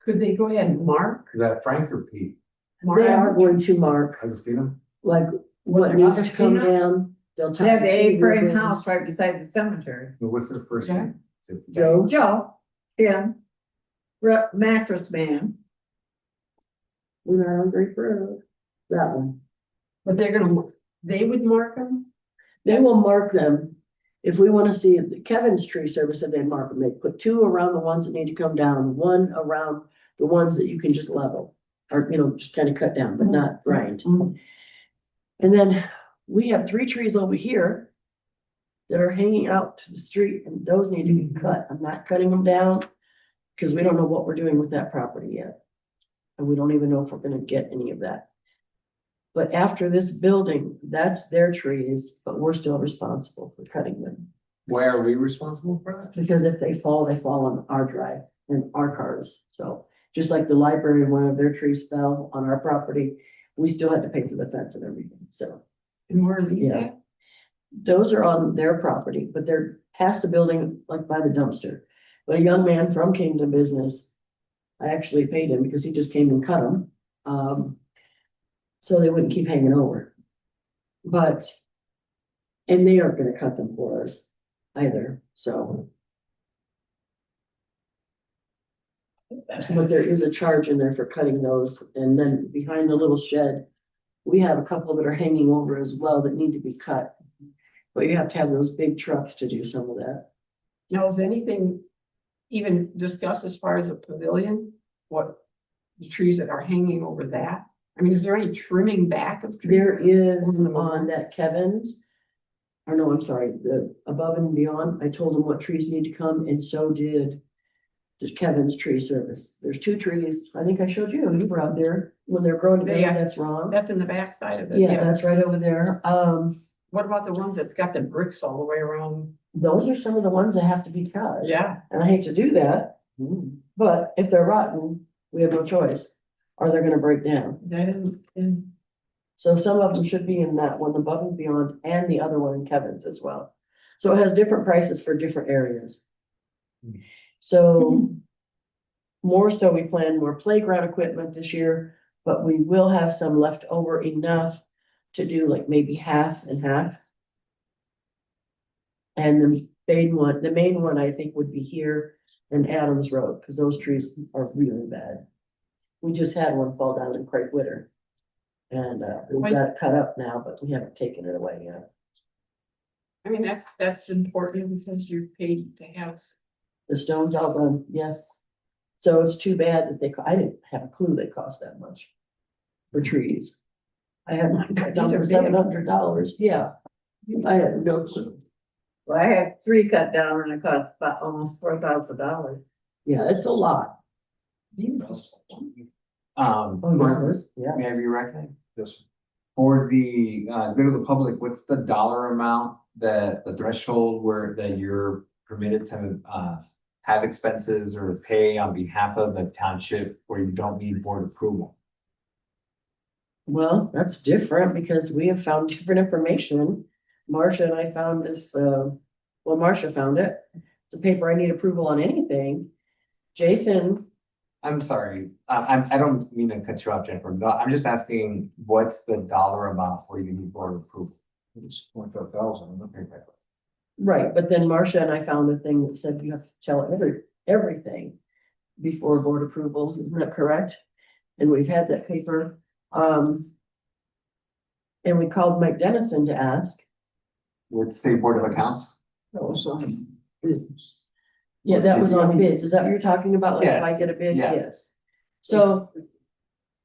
Could they go ahead and mark? Is that Frank or Pete? They are going to mark, Augustina? like, what needs to come down. They'll They have the tie A-frame ribbons. house right beside the cemetery. What's their first Yeah. name? Is it- Joe, Joe, yeah. Mattress man. we're not on Great Road, that one. But they would mark them? They will mark them. If we wanna see, Kevin's tree service said they'd mark them, they put 2 around the ones that need to come down, 1 around the ones that you can just level. Or, just kind of cut down, but not grind. And then we have 3 trees over here that are hanging out to the street, and those need to be cut. I'm not cutting them down, because we don't know what we're doing with that property yet. And we don't even know if we're gonna get any of that. But after this building, that's their trees, but we're still responsible for cutting them. Why are we responsible for that? Because if they fall on our drive and our cars. So just like the library, one of their trees fell on our property, we still had to pay for the fence and everything, so. And where are these Yeah. at? Those are on their property, but they're past the building, like by the dumpster. But a young man from Kingdom Business, I actually paid him because he just came and cut them. So they wouldn't keep hanging over. But, and they aren't gonna cut them for us either, so. But there is a charge in there for cutting those, and then behind the little shed, we have a couple that are hanging over as well that need to be cut. But you have to have those big trucks to do some of that. Now, is anything even discussed as far as a pavilion? What the trees that are hanging over that? I mean, is there any trimming back of trees? There is on that Kevin's, or no, I'm sorry, the above and beyond, I told him what trees need to come, and so did the Kevin's tree service. There's 2 trees, I think I showed you, you were out there, when they're growing together, Yeah. that's wrong. That's in the back side of it. Yeah, that's right over there. What about the ones that's got the bricks all the way around? Those are some of the ones that have to be cut. Yeah. And I hate to do that, but if they're rotten, we have no choice, or they're gonna break down. That in, So some of them should be in that one above and beyond, and the other one in Kevin's as well. So it has different prices for different areas. So more so, we plan more playground equipment this year, but we will have some left over enough to do like maybe half and half. And the main one I think would be here and Adams Road, because those trees are really bad. We just had one fall down in Craig Witter. And we've got it cut up now, but we haven't taken it away yet. I mean, that's important since you're paid to have. The stone's all done, yes. So it's too bad that I didn't have a clue they cost that much for trees. I had mine cut down These are for big. $700, yeah. I had no clue. Well, I had 3 cut down and it cost about almost $4,000. Yeah, it's a lot. Um, Oh, yeah, there's- yeah. may I be recognized? Yes. For the, good of the public, what's the dollar amount that the threshold that you're permitted to, have expenses or pay on behalf of the township where you don't need board approval? Well, that's different because we have found different information. Marcia and I found this, Marcia found it. The paper I need approval on anything. Jason, I'm sorry, I don't mean to cut you off, Jennifer. No, I'm just asking, what's the dollar amount where you need board approval? It's 25,000. right, but then Marcia and I found a thing that said you have to tell everything before board approval, isn't that correct? And we've had that paper, and we called Mike Dennison to ask. With state board of accounts? That was on bids. Yeah, that was on bids. Is that what you're talking about? Like if I get a bid? Yeah. Yes. So,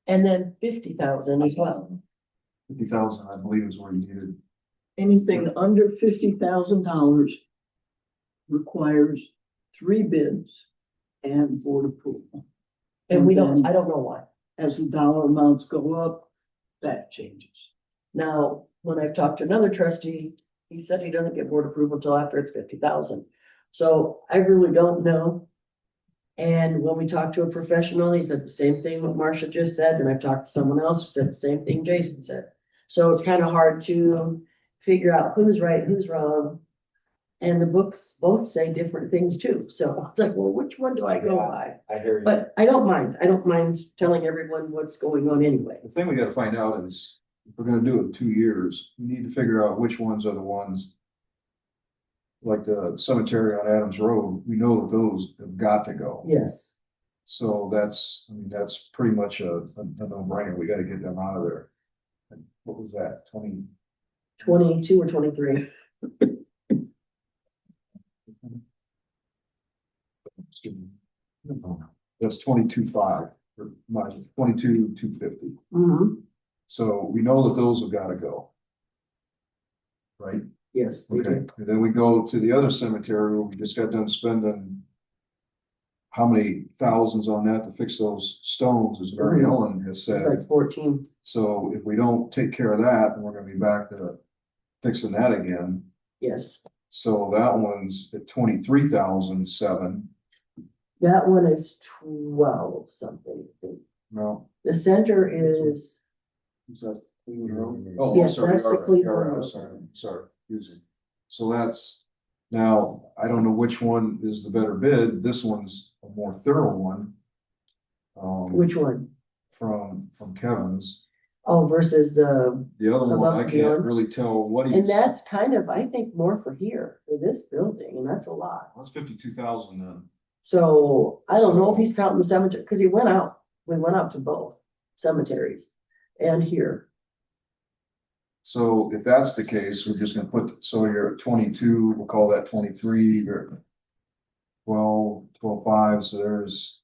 and then 50,000 as well. 50,000, I believe, is where you needed. Anything under $50,000 requires 3 bids and board approval. And we don't, then I don't know why. as the dollar amounts go up, that changes. Now, when I've talked to another trustee, he said he doesn't get board approval until after it's 50,000. So I really don't know. And when we talked to a professional, he said the same thing what Marcia just said, and I've talked to someone else who said the same thing Jason said. So it's kind of hard to figure out who's right, who's wrong. And the books both say different things too. So it's like, well, which one do I go by? I hear you. But I don't mind telling everyone what's going on anyway. The thing we gotta find out is, if we're gonna do it in 2 years, we need to figure out which ones are the ones. Like the cemetery on Adams Road, we know that those have got to go. Yes, So that's, I mean, that's pretty much a no-brainer. We gotta get them out of there. And what was that, 22 or 23. That's 22.5, or my 22,250. Mhm. So we know that those have gotta go. Right? Yes, they Okay, do. and then we go to the other cemetery where we just got done spending. How many thousands on that to fix those stones, as Mary Ellen has It's said. like 14. So if we don't take care of that, then we're gonna be back to fixing that again. Yes, So that one's at 23,007. that one is 12 something. I think. No, The center is, is that Cleveland Road? Oh, Yes, sorry, that's the all right, Cleveland all right, Road. sorry, using. So that's, now, I don't know which one is the better bid. This one's a more thorough one. which one? From Kevin's. Oh, versus the, The other one, I Above can't beyond. really tell what he's. and that's kind of, I think, more for here, for this building, and that's a lot. That's 52,000 then. So I don't know if So- he's counting the cemetery, because we went out to both cemeteries and here. So if that's the case, we're just gonna put, so you're at 22, we'll call that 23, you're 12.5, so there's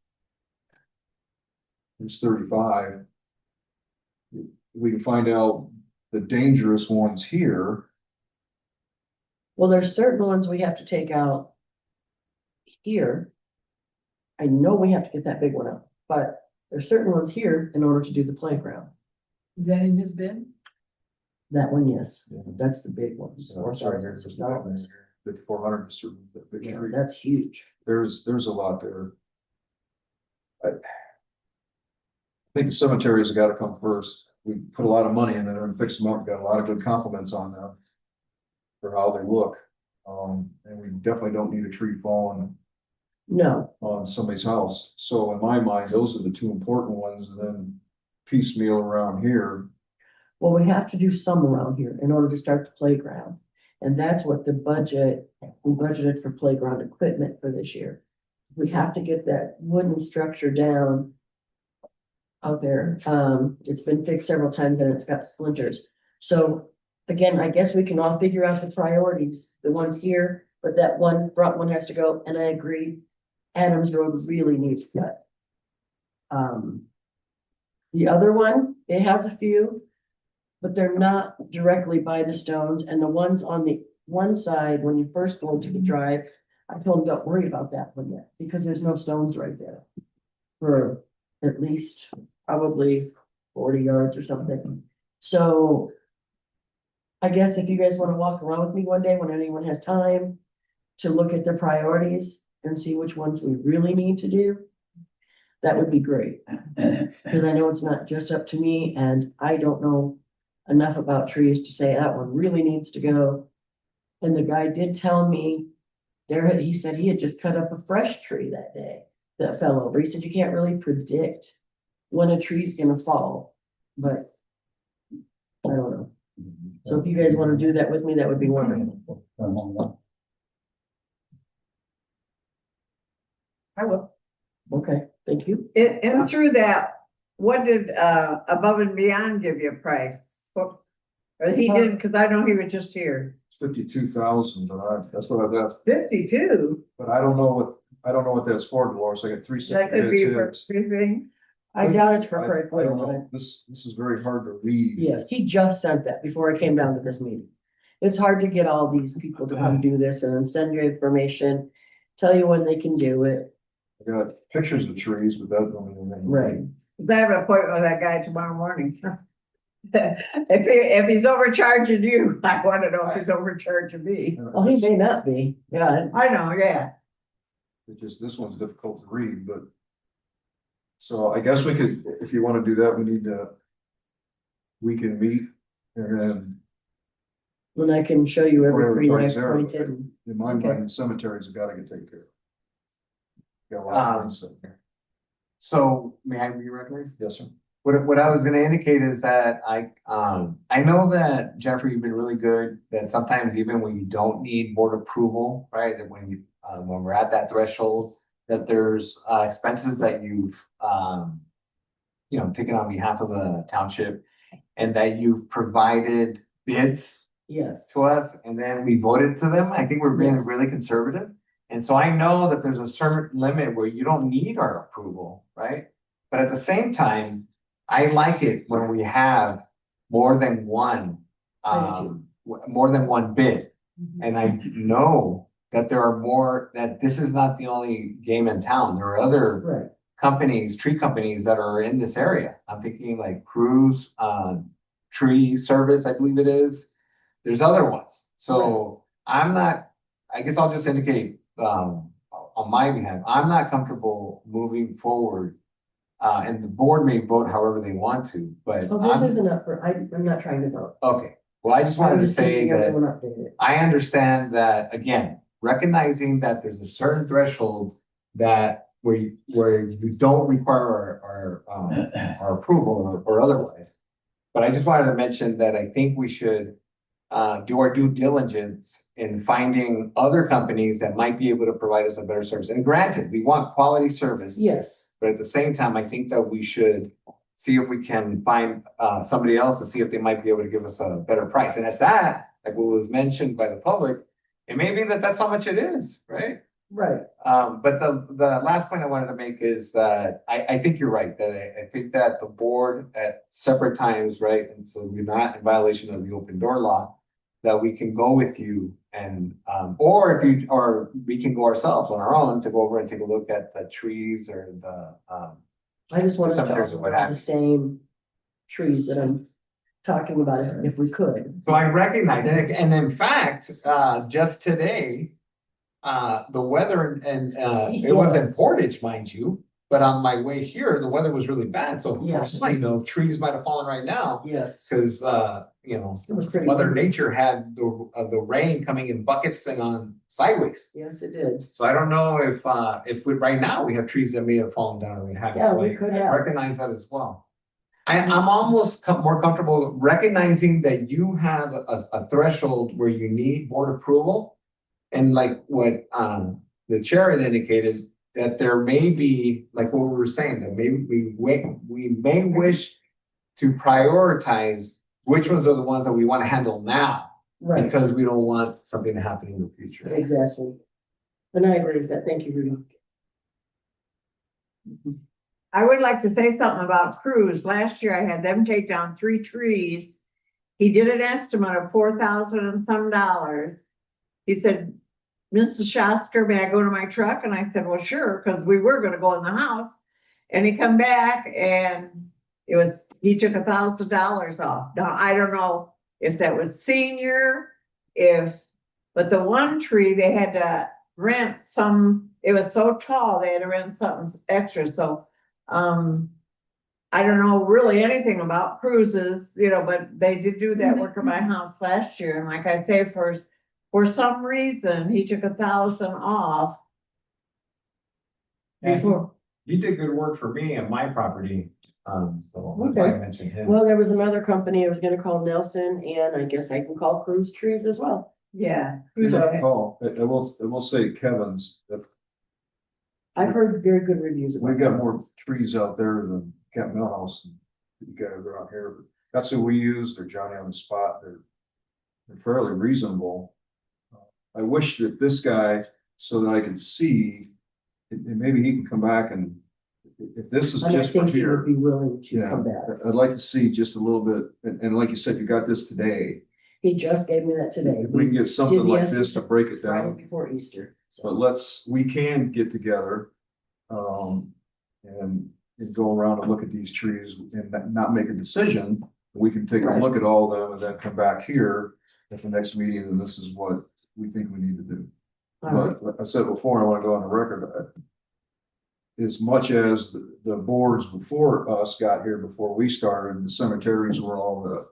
35. We can find out the dangerous ones here. Well, there's certain ones we have to take out here. I know we have to get that big one out, but there's certain ones here in order to do the playground. Is that in his bid? That one, yes, Yeah. that's the big one. So sorry, there's $4,000. 5,400 is the big Yeah, tree. that's huge. There's a lot there. I think the cemeteries have gotta come first. We put a lot of money in there and fix them up, got a lot of good compliments on them. For how they look, and we definitely don't need a tree falling No, on somebody's house. So in my mind, those are the two important ones, and then piecemeal around here. well, we have to do some around here in order to start the playground. And that's what we budgeted for playground equipment for this year. We have to get that wooden structure down out there. It's been fixed several times and it's got splinters. So again, I guess we can all figure out the priorities, the ones here, but that one front one has to go, and I agree. Adams Road really needs cut. The other one, it has a few, but they're not directly by the stones, and the ones on the one side, when you first go into the drive, I told them, don't worry about that one yet, because there's no stones right there. For at least probably 40 yards or something. So I guess if you guys want to walk around with me one day when anyone has time to look at their priorities and see which ones we really need to do, that would be great. Because I know it's not just up to me, and I don't know enough about trees to say that one really needs to go. And the guy did tell me, he said he had just cut up a fresh tree that day that fell over. He said you can't really predict when a tree's gonna fall, but I don't know. So if you guys want to do that with me, that would be wonderful. I will. Okay, thank you. And through that, what did, Above and Beyond give you a price? Or he didn't, cause I know he was just here. It's 52,000, but that's what I've got. 52, But I don't know what that's for, Dolores. I got 3 that separate could be bids for here. everything. I doubt it's for I Craig. don't know. This is very hard to read. Yes, he just sent that before I came down to this meeting. It's hard to get all these people to come do this and then send you information, tell you when they can do it. I got pictures of trees, but that don't mean anything. Right. I have an appointment with that guy tomorrow morning. If he's overcharging you, I want to know if he's overcharging me. Well, he may not be, yeah. I know, yeah. It just, this one's difficult to read, but. So I guess we could, if you want to do that, we can meet and then When I can show you every tree that Everybody's I there. pointed. in my Okay. mind, cemeteries have got to get taken care of. Got a lot of things sitting there. So may I be recognized? Yes, sir. What I was gonna indicate is that I know that Jennifer, you've been really good, that sometimes even when you don't need board approval, right? That when we're at that threshold, that there's expenses that you've taken on behalf of the township and that you've provided bids Yes, to us and then we voted to them. I think we're being Yes. really conservative. And so I know that there's a certain limit where you don't need our approval, right? But at the same time, I like it when we have more than one, more than one bid. And I know that there are more, that this is not the only game in town. There are other right. companies, tree companies that are in this area. I'm thinking like Cruise, Tree Service, I believe it is. There's other ones. So I'm not, I guess I'll just indicate, on my behalf, I'm not comfortable moving forward. And the board may vote however they want to, but Well, this I'm, isn't up for, I'm not trying to vote. okay. Well, I just wanted I'm to just say keeping that everyone updated. I understand that, again, recognizing that there's a certain threshold that where you don't require our approval or otherwise. But I just wanted to mention that I think we should do our due diligence in finding other companies that might be able to provide us a better service. And granted, we want quality service. Yes, But at the same time, I think that we should see if we can find somebody else to see if they might be able to give us a better price. And at that, like what was mentioned by the public, it may be that that's how much it is, right? right. But the last point I wanted to make is that I think you're right, that I think that the board at separate times, right? And so we're not in violation of the open door law, that we can go with you and, or we can go ourselves on our own to go over and take a look at the trees or the, I just want us to Cemeteries or all what have have the you. same trees that I'm talking about if we could. so I recognize it. And in fact, just today, the weather and, it was in Yes. Portage, mind you, but on my way here, the weather was really bad. So Yes. trees might have fallen right now Yes, because, it was pretty. Mother windy. Nature had the rain coming in buckets and on sideways. Yes, it did. So I don't know if right now we have trees that may have fallen down. We have, Yeah, so we I could have. recognize that as well. I'm almost more comfortable recognizing that you have a threshold where you need board approval. And like what the chair had indicated, that there may be, like what we were saying, that maybe we may wish to prioritize which ones are the ones that we want to handle now, Right, because we don't want something to happen in the future. exactly. And I agree with that. Thank you, Rudy. I would like to say something about Cruz. Last year I had them take down 3 trees. He did an estimate of $4,000 and some dollars. He said, Mrs. Shasker, may I go to my truck? And I said, well, sure, because we were gonna go in the house. And he come back and he took $1,000 off. Now, I don't know if that was senior, but the one tree, they had to rent some, it was so tall, they had to rent something extra, so, I don't know really anything about cruises, but they did do that work at my house last year, and like I say, for some reason, he took $1,000 off. And Before, he did good work for me and my property, so that's why I Okay. mentioned him. Well, there was another company I was gonna call Nelson, and I guess I can call Cruise Trees as well. yeah. Call, I will say Kevin's, if I've heard very good reviews about. we've got more those. trees out there than Camp Millhouse. And you guys around here, but that's who we use. They're Johnny on the spot. They're fairly reasonable. I wish that this guy, so that I can see, and maybe he can come back and if this is And I just for think he would here. be willing to Yeah, come back. I'd like to see just a little bit, and like you said, you got this today. He just gave me that today. If we can get something Did the like this to estimate break it Friday down, before Easter. but So, we can get together And go around and look at these trees and not make a decision. We can take a look at all of them and then come back here at the next meeting, and this is what we think we need to do. But like I said before, I want to go on the record. As much as the boards before us got here, before we started, the cemeteries were all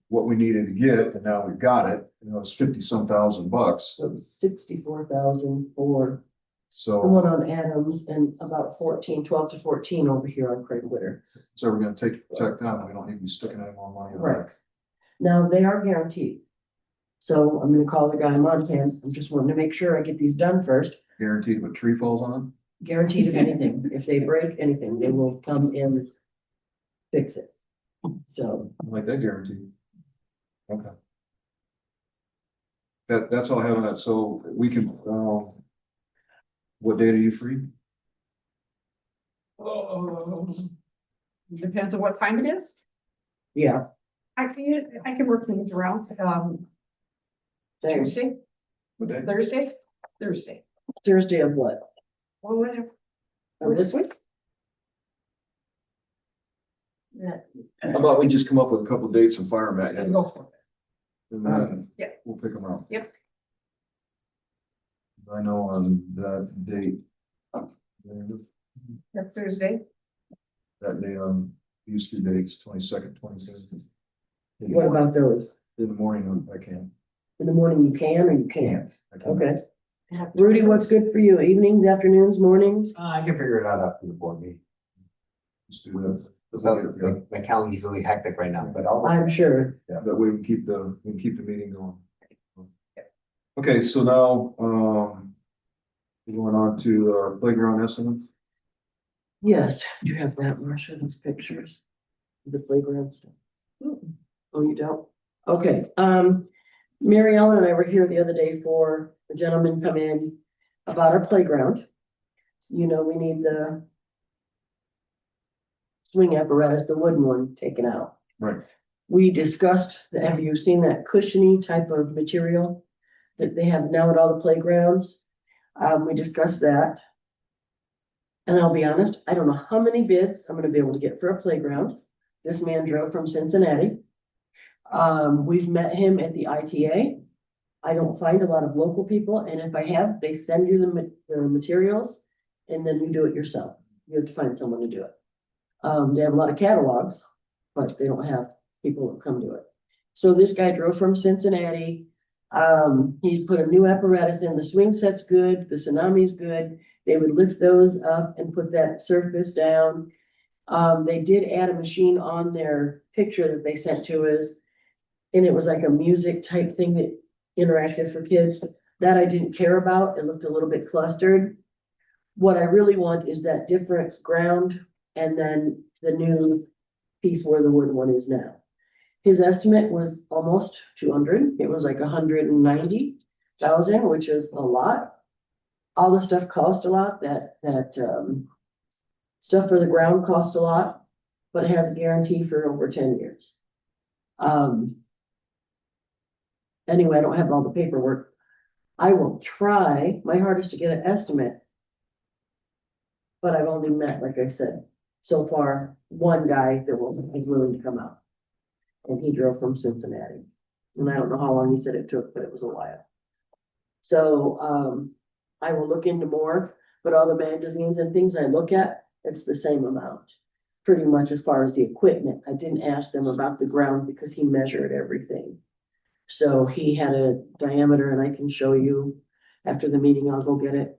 what we needed to get, and now we've got it. You know, it's 50-some thousand bucks. So 64,000 for the So, one on Adams and about 12 to 14 over here on Craig Witter. so we're gonna protect them. We don't need to be sticking any more money in the Right. bank. Now, they are guaranteed. So I'm gonna call the guy in Montana. I'm just wanting to make sure I get these done first. Guaranteed if a tree falls on Guaranteed of anything. If they break anything, they will come and fix it. So, it, like that guaranteed. Okay. That's all I have on that. So we can, what date are you free? Depends on what time it is. yeah, I can work things around, thanks. Tuesday, What day? Thursday. Thursday of what? Well, whatever. Of this week? Yeah. How about we just come up with a couple of dates and fire them at you, Go for it. and then Yeah. we'll pick them out. Yep. I know on that date. That's Thursday. That day on these two dates, 22nd, 23rd. What about those? In the morning, I can. In the morning you can or you can't? I can. Okay. Rudy, what's good for you? Evenings, afternoons, mornings? I can figure it out after the board meeting. Just do that. So my calendar's really hectic right now, but I'll. I'm sure. Yeah, that way we can keep the meeting going. Okay, so now, we're going on to our playground estimate. Yes, you have that, Marcia, those pictures. of The playground stuff. Oh, you don't? Okay, Mary Ellen and I were here the other day for a gentleman come in about our playground. You know, we need the swing apparatus, the wooden one, taken out. Right. We discussed, have you seen that cushiony type of material that they have now at all the playgrounds? We discussed that. And I'll be honest, I don't know how many bids I'm gonna be able to get for a playground. This man drove from Cincinnati. We've met him at the ITA. I don't find a lot of local people, and if I have, they send you the materials, and then you do it yourself. You have to find someone to do it. They have a lot of catalogs, but they don't have people that come do it. So this guy drove from Cincinnati. He put a new apparatus in. The swing set's good, the tsunami's good. They would lift those up and put that surface down. They did add a machine on their picture that they sent to us. And it was like a music type thing that interactive for kids. That I didn't care about. It looked a little bit clustered. What I really want is that different ground and then the new piece where the wood one is now. His estimate was almost 200. It was like 190,000, which is a lot. All the stuff cost a lot. That stuff for the ground cost a lot, but it has a guarantee for over 10 years. Anyway, I don't have all the paperwork. I will try my hardest to get an estimate. But I've only met, like I said, so far, one guy that was willing to come out. And he drove from Cincinnati. And I don't know how long he said it took, but it was a while. So, I will look into more, but all the magazines and things I look at, it's the same amount. Pretty much as far as the equipment. I didn't ask them about the ground because he measured everything. So he had a diameter, and I can show you after the meeting, I'll go get it,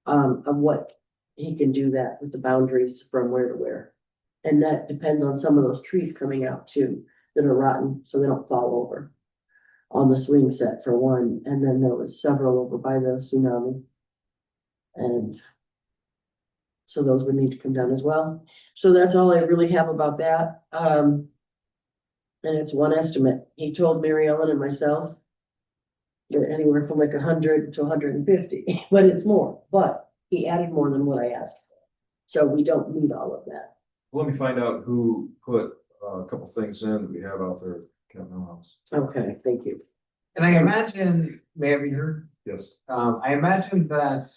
of what he can do that with the boundaries from where to where. And that depends on some of those trees coming out too, that are rotten, so they don't fall over. On the swing set for one, and then there was several over by the tsunami. And so those would need to come down as well. So that's all I really have about that. And it's one estimate. He told Mary Ellen and myself that anywhere from like 100 to 150, but it's more, but he added more than what I asked for. So we don't need all of that. Let me find out who put a couple things in that we have out there at Kent House. Okay, thank you. And I imagine, may I be heard? Yes. I imagine that,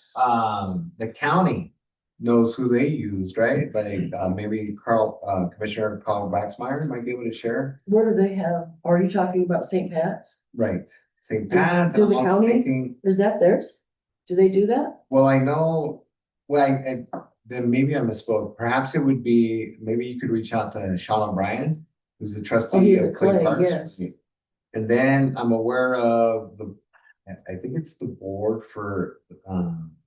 the county knows who they used, right? Like, maybe Commissioner Carl Baxmeyer might be able to share. What do they have? Are you talking about St. Pat's? Right. St. Does- Pat's, do and the I'm also county- thinking, Is that theirs? Do they do that? well, I know, well, then maybe I misspoke. Perhaps it would be, maybe you could reach out to Sean O'Brien, who's the Oh, trustee he's a of Clay Clay, Parks. yes. And then I'm aware of I think it's the board for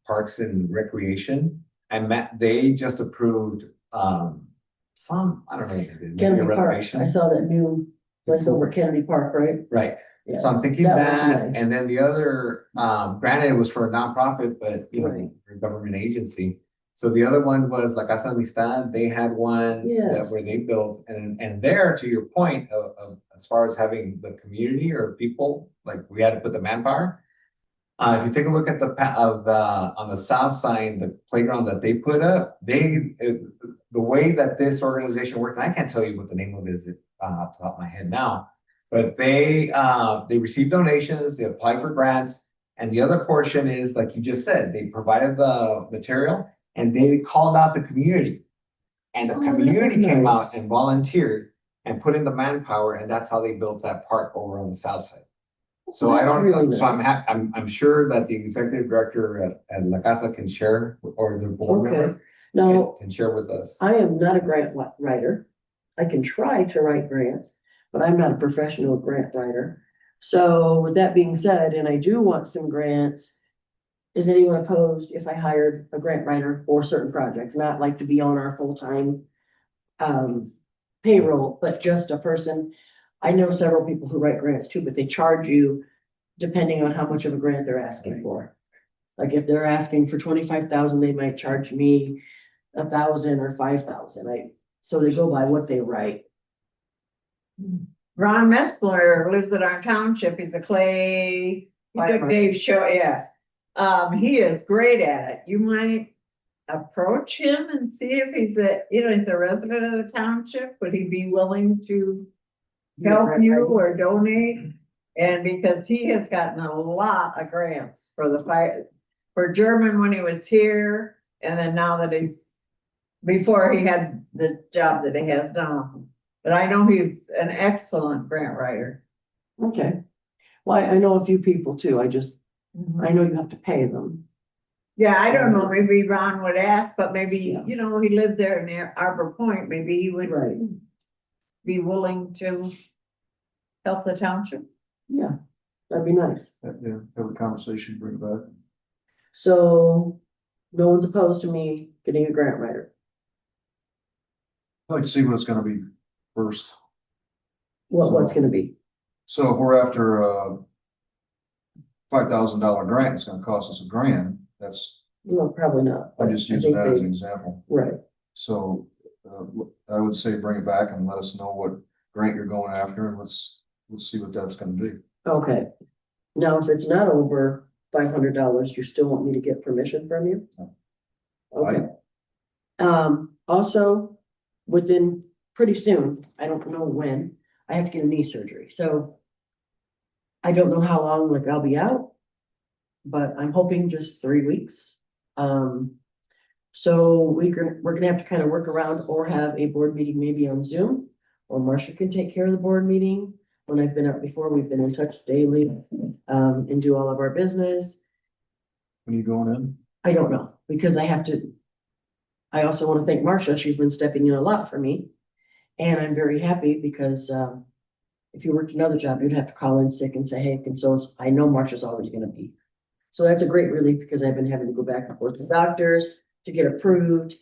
Parks and Recreation. And they just approved some, I don't know, what they did, maybe a Kennedy Park. renovation. I saw that new place over at Kennedy Park, right? Right. Yeah. So I'm thinking That looks that, nice. and then the other, granted, it was for a nonprofit, but you know, Right. for a government agency. So the other one was La Casa Amistad. They had one that Yes. where they built, and there, to your point of as far as having the community or people, like we had to put the manpower. If you take a look at on the south side, the playground that they put up, the way that this organization worked, and I can't tell you what the name of it is off the top of my head now, but they received donations, they applied for grants, and the other portion is, like you just said, they provided the material and they called out the community. And the Oh, that was community came out nice. and volunteered and put in the manpower, and that's how they built that park over on the south side. So I That's don't, really so nice. I'm sure that the executive director at La Casa can share, or the board Okay. member Now, can share with us. I am not a grant writer. I can try to write grants, but I'm not a professional grant writer. So with that being said, and I do want some grants, is anyone opposed if I hired a grant writer for certain projects, not like to be on our full-time payroll, but just a person? I know several people who write grants too, but they charge you depending on how much of a grant they're asking for. Like if they're asking for 25,000, they might charge me 1,000 or 5,000. So they go by what they write. Ron Messler lives in our township. He's a Clay, he took Right. Dave's show, yeah. He is great at it. You might approach him and see if he's he's a resident of the township. Would he be willing to help you or donate? And because he has gotten a lot of grants for the fire, for German when he was here, and then now that before he had the job that he has now. But I know he's an excellent grant writer. Okay. Well, I know a few people too. I know you have to pay them. Yeah, I don't know, maybe Ron would ask, but maybe, Yeah. he lives there in Arbor Point, maybe he would Right. be willing to help the township. Yeah, that'd be nice. Yeah, have a conversation, bring it back. So no one's opposed to me getting a grant writer. I'd like to see what it's gonna be first. What's gonna be? So if we're after a $5,000 grant, it's gonna cost us $1,000. That's, No, probably not. I'm just I using think that as they- an example. Right. So, I would say bring it back and let us know what grant you're going after, and let's see what that's gonna be. Okay. Now, if it's not over $500, you still want me to get permission from you? No. Okay. Also, within pretty soon, I don't know when, I have to get a knee surgery, so I don't know how long, like, I'll be out, but I'm hoping just 3 weeks. So we're gonna have to kind of work around or have a board meeting maybe on Zoom, or Marcia can take care of the board meeting. When I've been out before, we've been in touch daily, and do all of our business. When are you going in? I don't know, because I also want to thank Marcia. She's been stepping in a lot for me. And I'm very happy because, if you worked another job, you'd have to call in sick and say, hey, I know Marcia's always gonna be. So that's a great relief because I've been having to go back and forth to doctors to get approved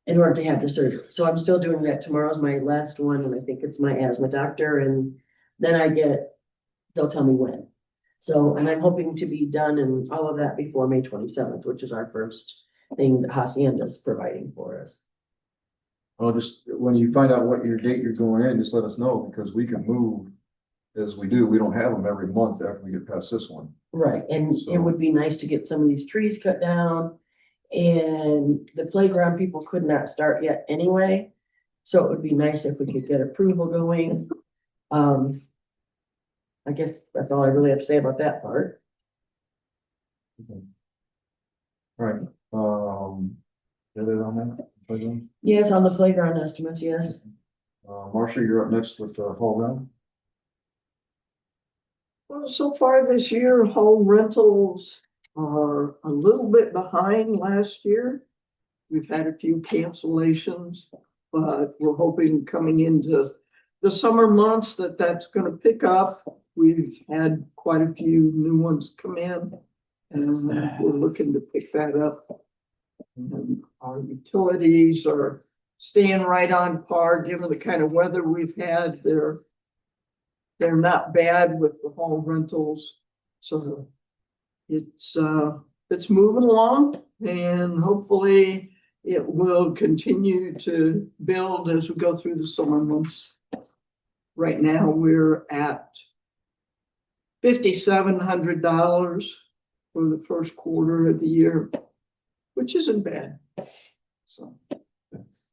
in order to have the surgery. So I'm still doing that. Tomorrow's my last one, and I think it's my asthma doctor, and then they'll tell me when. So, and I'm hoping to be done and all of that before May 27th, which is our first thing that Hacienda's providing for us. Well, just when you find out what your date you're going in, just let us know, because we can move as we do. We don't have them every month after we get past this one. Right, and it So- would be nice to get some of these trees cut down. And the playground people could not start yet anyway. So it would be nice if we could get approval going. I guess that's all I really have to say about that part. Right, Get it on that? Playground? Yes, on the playground estimates, yes. Marcia, you're up next with, Hall Rent. Well, so far this year, home rentals are a little bit behind last year. We've had a few cancellations, but we're hoping coming into the summer months that that's gonna pick up. We've had quite a few new ones come in, and we're looking to pick that up. And our utilities are staying right on par, given the kind of weather we've had. They're not bad with the home rentals, so it's moving along, and hopefully it will continue to build as we go through the summer months. Right now, we're at $5,700 for the first quarter of the year, which isn't bad. So.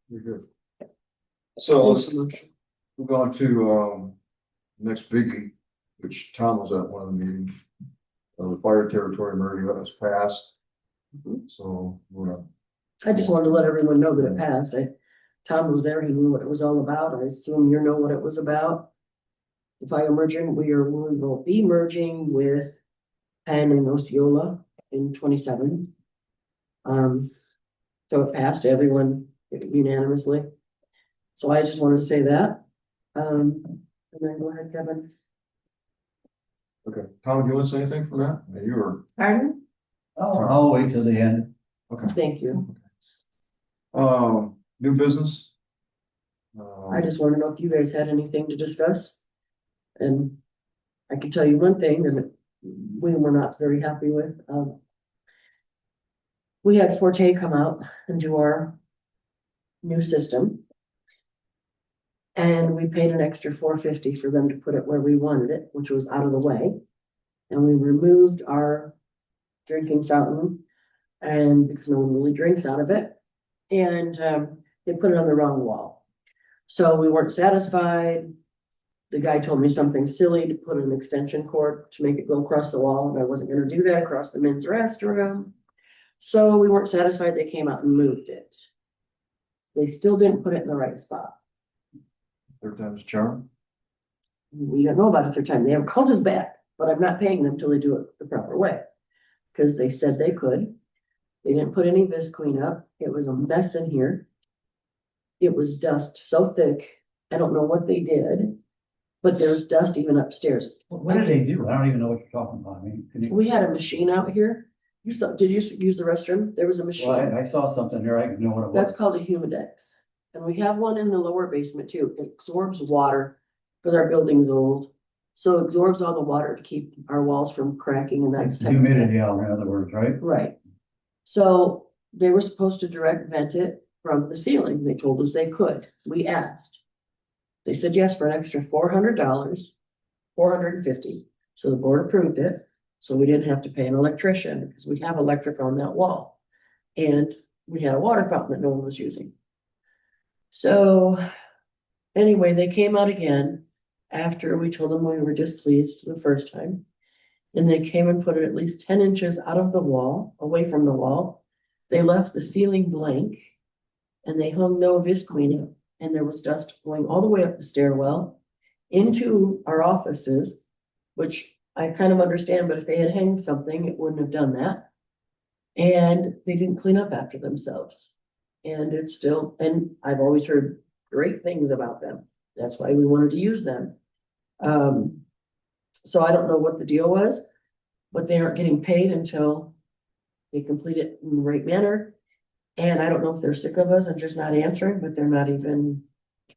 You're good. So let's move on to, next biggie, which Tom was at one of the meetings. The fire territory merger that was passed. So we're gonna. I just wanted to let everyone know that it passed. Tom was there, he knew what it was all about. I assume you know what it was about. The fire merging, we will be merging with Penn and Osceola in 27. So it passed everyone unanimously. So I just wanted to say that. And then go ahead, Kevin. Okay, Tom, do you want to say anything from that? I mean, you were, Pardon? I'll wait till the end. okay. Thank you. New business? I just want to know if you guys had anything to discuss. And I can tell you one thing that we were not very happy with. We had Forte come out and do our new system. And we paid an extra $450 for them to put it where we wanted it, which was out of the way. And we removed our drinking fountain, and because no one really drinks out of it. And they put it on the wrong wall. So we weren't satisfied. The guy told me something silly to put an extension cord to make it go across the wall, and I wasn't gonna do that across the men's restroom. So we weren't satisfied. They came out and moved it. They still didn't put it in the right spot. Third time's a charm. We don't know about it third time. They have called us back, but I'm not paying them till they do it the proper way. Because they said they could. They didn't put any visqueen up. It was a mess in here. It was dust so thick. I don't know what they did, but there's dust even upstairs. What did they do? I don't even know what you're talking about. I mean, We had a machine out here. Did you use the restroom? There was a machine. well, I saw something there. I didn't know what it That's was. called a humidex. And we have one in the lower basement too. It absorbs water because our building's old. So it absorbs all the water to keep our walls from cracking and that It's type of thing. humidity out, in other words, right? Right. So they were supposed to direct vent it from the ceiling. They told us they could. We asked. They said yes for an extra $400, $450. So the board approved it. So we didn't have to pay an electrician because we have electric on that wall. And we had a water fountain that no one was using. So anyway, they came out again after we told them we were displeased the first time. And they came and put it at least 10 inches out of the wall, away from the wall. They left the ceiling blank and they hung no visqueen up, and there was dust going all the way up the stairwell into our offices, which I kind of understand, but if they had hanged something, it wouldn't have done that. And they didn't clean up after themselves. And it's still, and I've always heard great things about them. That's why we wanted to use them. So I don't know what the deal was, but they aren't getting paid until they complete it in the right manner. And I don't know if they're sick of us and just not answering, but they're not even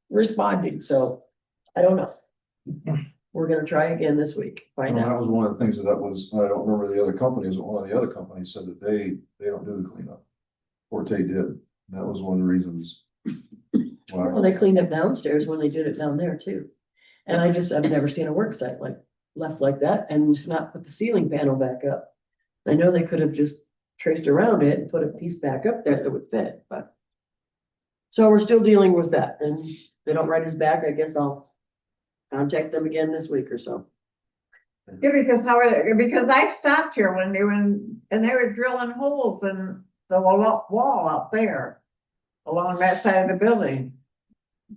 responding. So I don't know. We're gonna try again this week, find That out. was one of the things that was, I don't remember the other companies, but one of the other companies said that they don't do the cleanup. Forte did. That was one of the reasons. Well, Why. they cleaned up downstairs when they did it down there too. And I've never seen a work site left like that and not put the ceiling panel back up. I know they could have just traced around it and put a piece back up there that would fit, but. So we're still dealing with that, and they don't write us back. I guess I'll contact them again this week or so. Yeah, because how are they, because I stopped here when they were, and they were drilling holes, and the wall up there along that side of the building.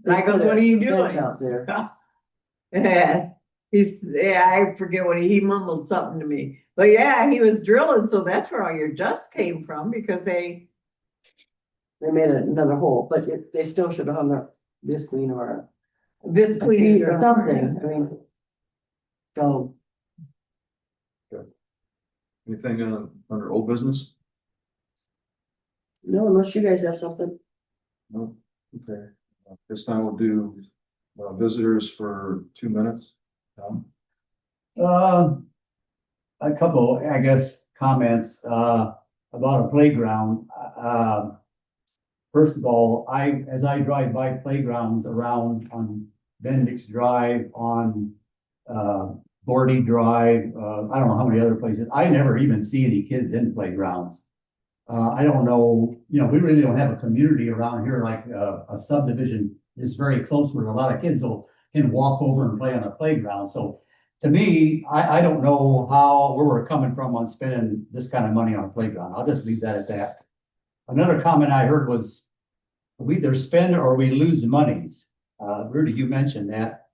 And I goes, what are you doing? Out there. Yeah, I forget what he mumbled something to me, but yeah, he was drilling, so that's where all your dust came from, because They made another hole, but they still should have hung a visqueen or visqueen or something, I mean. So, Anything under old business? no, unless you guys have something. No, okay. This time we'll do visitors for 2 minutes. Tom? A couple, I guess, comments, about a playground. First of all, as I drive by playgrounds around on Bendix Drive, on, Gordy Drive, I don't know how many other places, I never even see any kids in playgrounds. I don't know, we really don't have a community around here like a subdivision is very close where a lot of kids can walk over and play on a playground. So to me, I don't know where we're coming from on spending this kind of money on a playground. I'll just leave that at that. Another comment I heard was we either spend or we lose monies. Rudy, you mentioned that.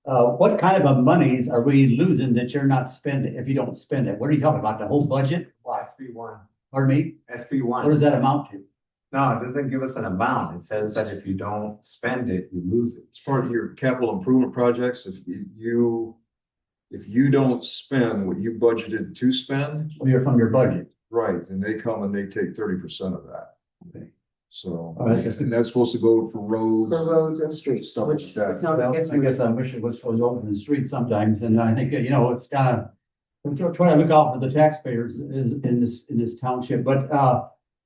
What kind of a monies are we losing that you're not spending if you don't spend it? What are you talking about? The whole budget? Well, SB1. Pardon me? SB1. What does that amount to? No, it doesn't give us an amount. It says that if you don't spend it, you lose it. It's part of your capital improvement projects. If you don't spend what you budgeted to spend, Well, you're from your budget. right, and they come and they take 30% of that. Okay. So, Oh, that's just- and that's supposed to go for roads. For roads and streets, Stuff like which that. the county Well, gets. I guess I wish it was open in the street sometimes, and I think, it's kind of, we're trying to look out for the taxpayers in this township, but,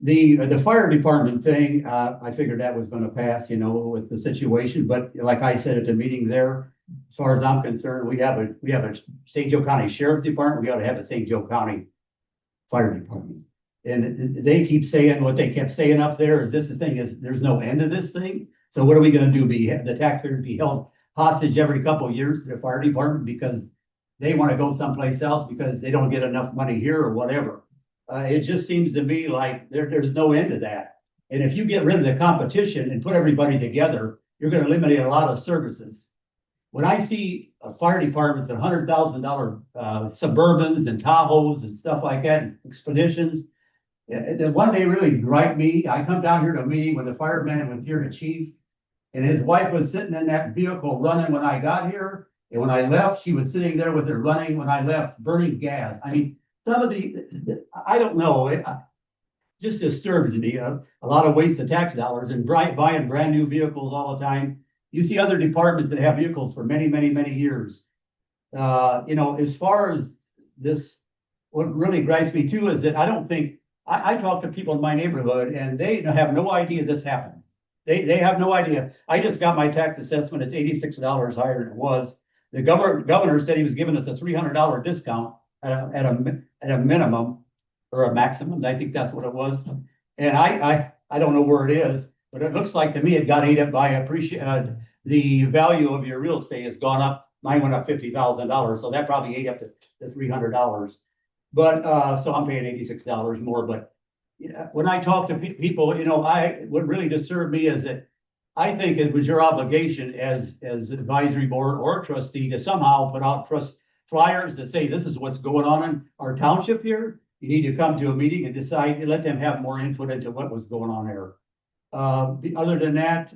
the fire department thing, I figured that was gonna pass, with the situation, but like I said at the meeting there, as far as I'm concerned, we have a St. Joe County Sheriff's Department, we ought to have a St. Joe County Fire Department. And they keep saying, what they kept saying up there is the thing is, there's no end to this thing. So what are we gonna do? The taxpayers be held hostage every couple of years to the fire department because they wanna go someplace else because they don't get enough money here or whatever. It just seems to me like there's no end to that. And if you get rid of the competition and put everybody together, you're gonna eliminate a lot of services. When I see fire departments at $100,000 Suburbans and Tahoes and stuff like that, and Expeditions, the one day really griped me. I come down here to a meeting with the fireman with here, the chief, and his wife was sitting in that vehicle running when I got here. And when I left, she was sitting there with her running when I left, burning gas. I mean, some of I don't know, it just disturbs me. A lot of waste of tax dollars and buying brand new vehicles all the time. You see other departments that have vehicles for many, many, many years. As far as this, what really gripes me too is that I don't think, I talk to people in my neighborhood and they have no idea this happened. They have no idea. I just got my tax assessment. It's $86 higher than it was. The governor said he was giving us a $300 discount at a minimum or a maximum. I think that's what it was. And I don't know where it is, but it looks like to me it got ate up by the value of your real estate has gone up. Mine went up $50,000, so that probably ate up to $300. But so I'm paying $86 more. But when I talk to people, what really disturbed me is that I think it was your obligation as advisory board or trustee to somehow put out flyers that say this is what's going on in our township here. You need to come to a meeting and decide, let them have more input into what was going on there. Other than that,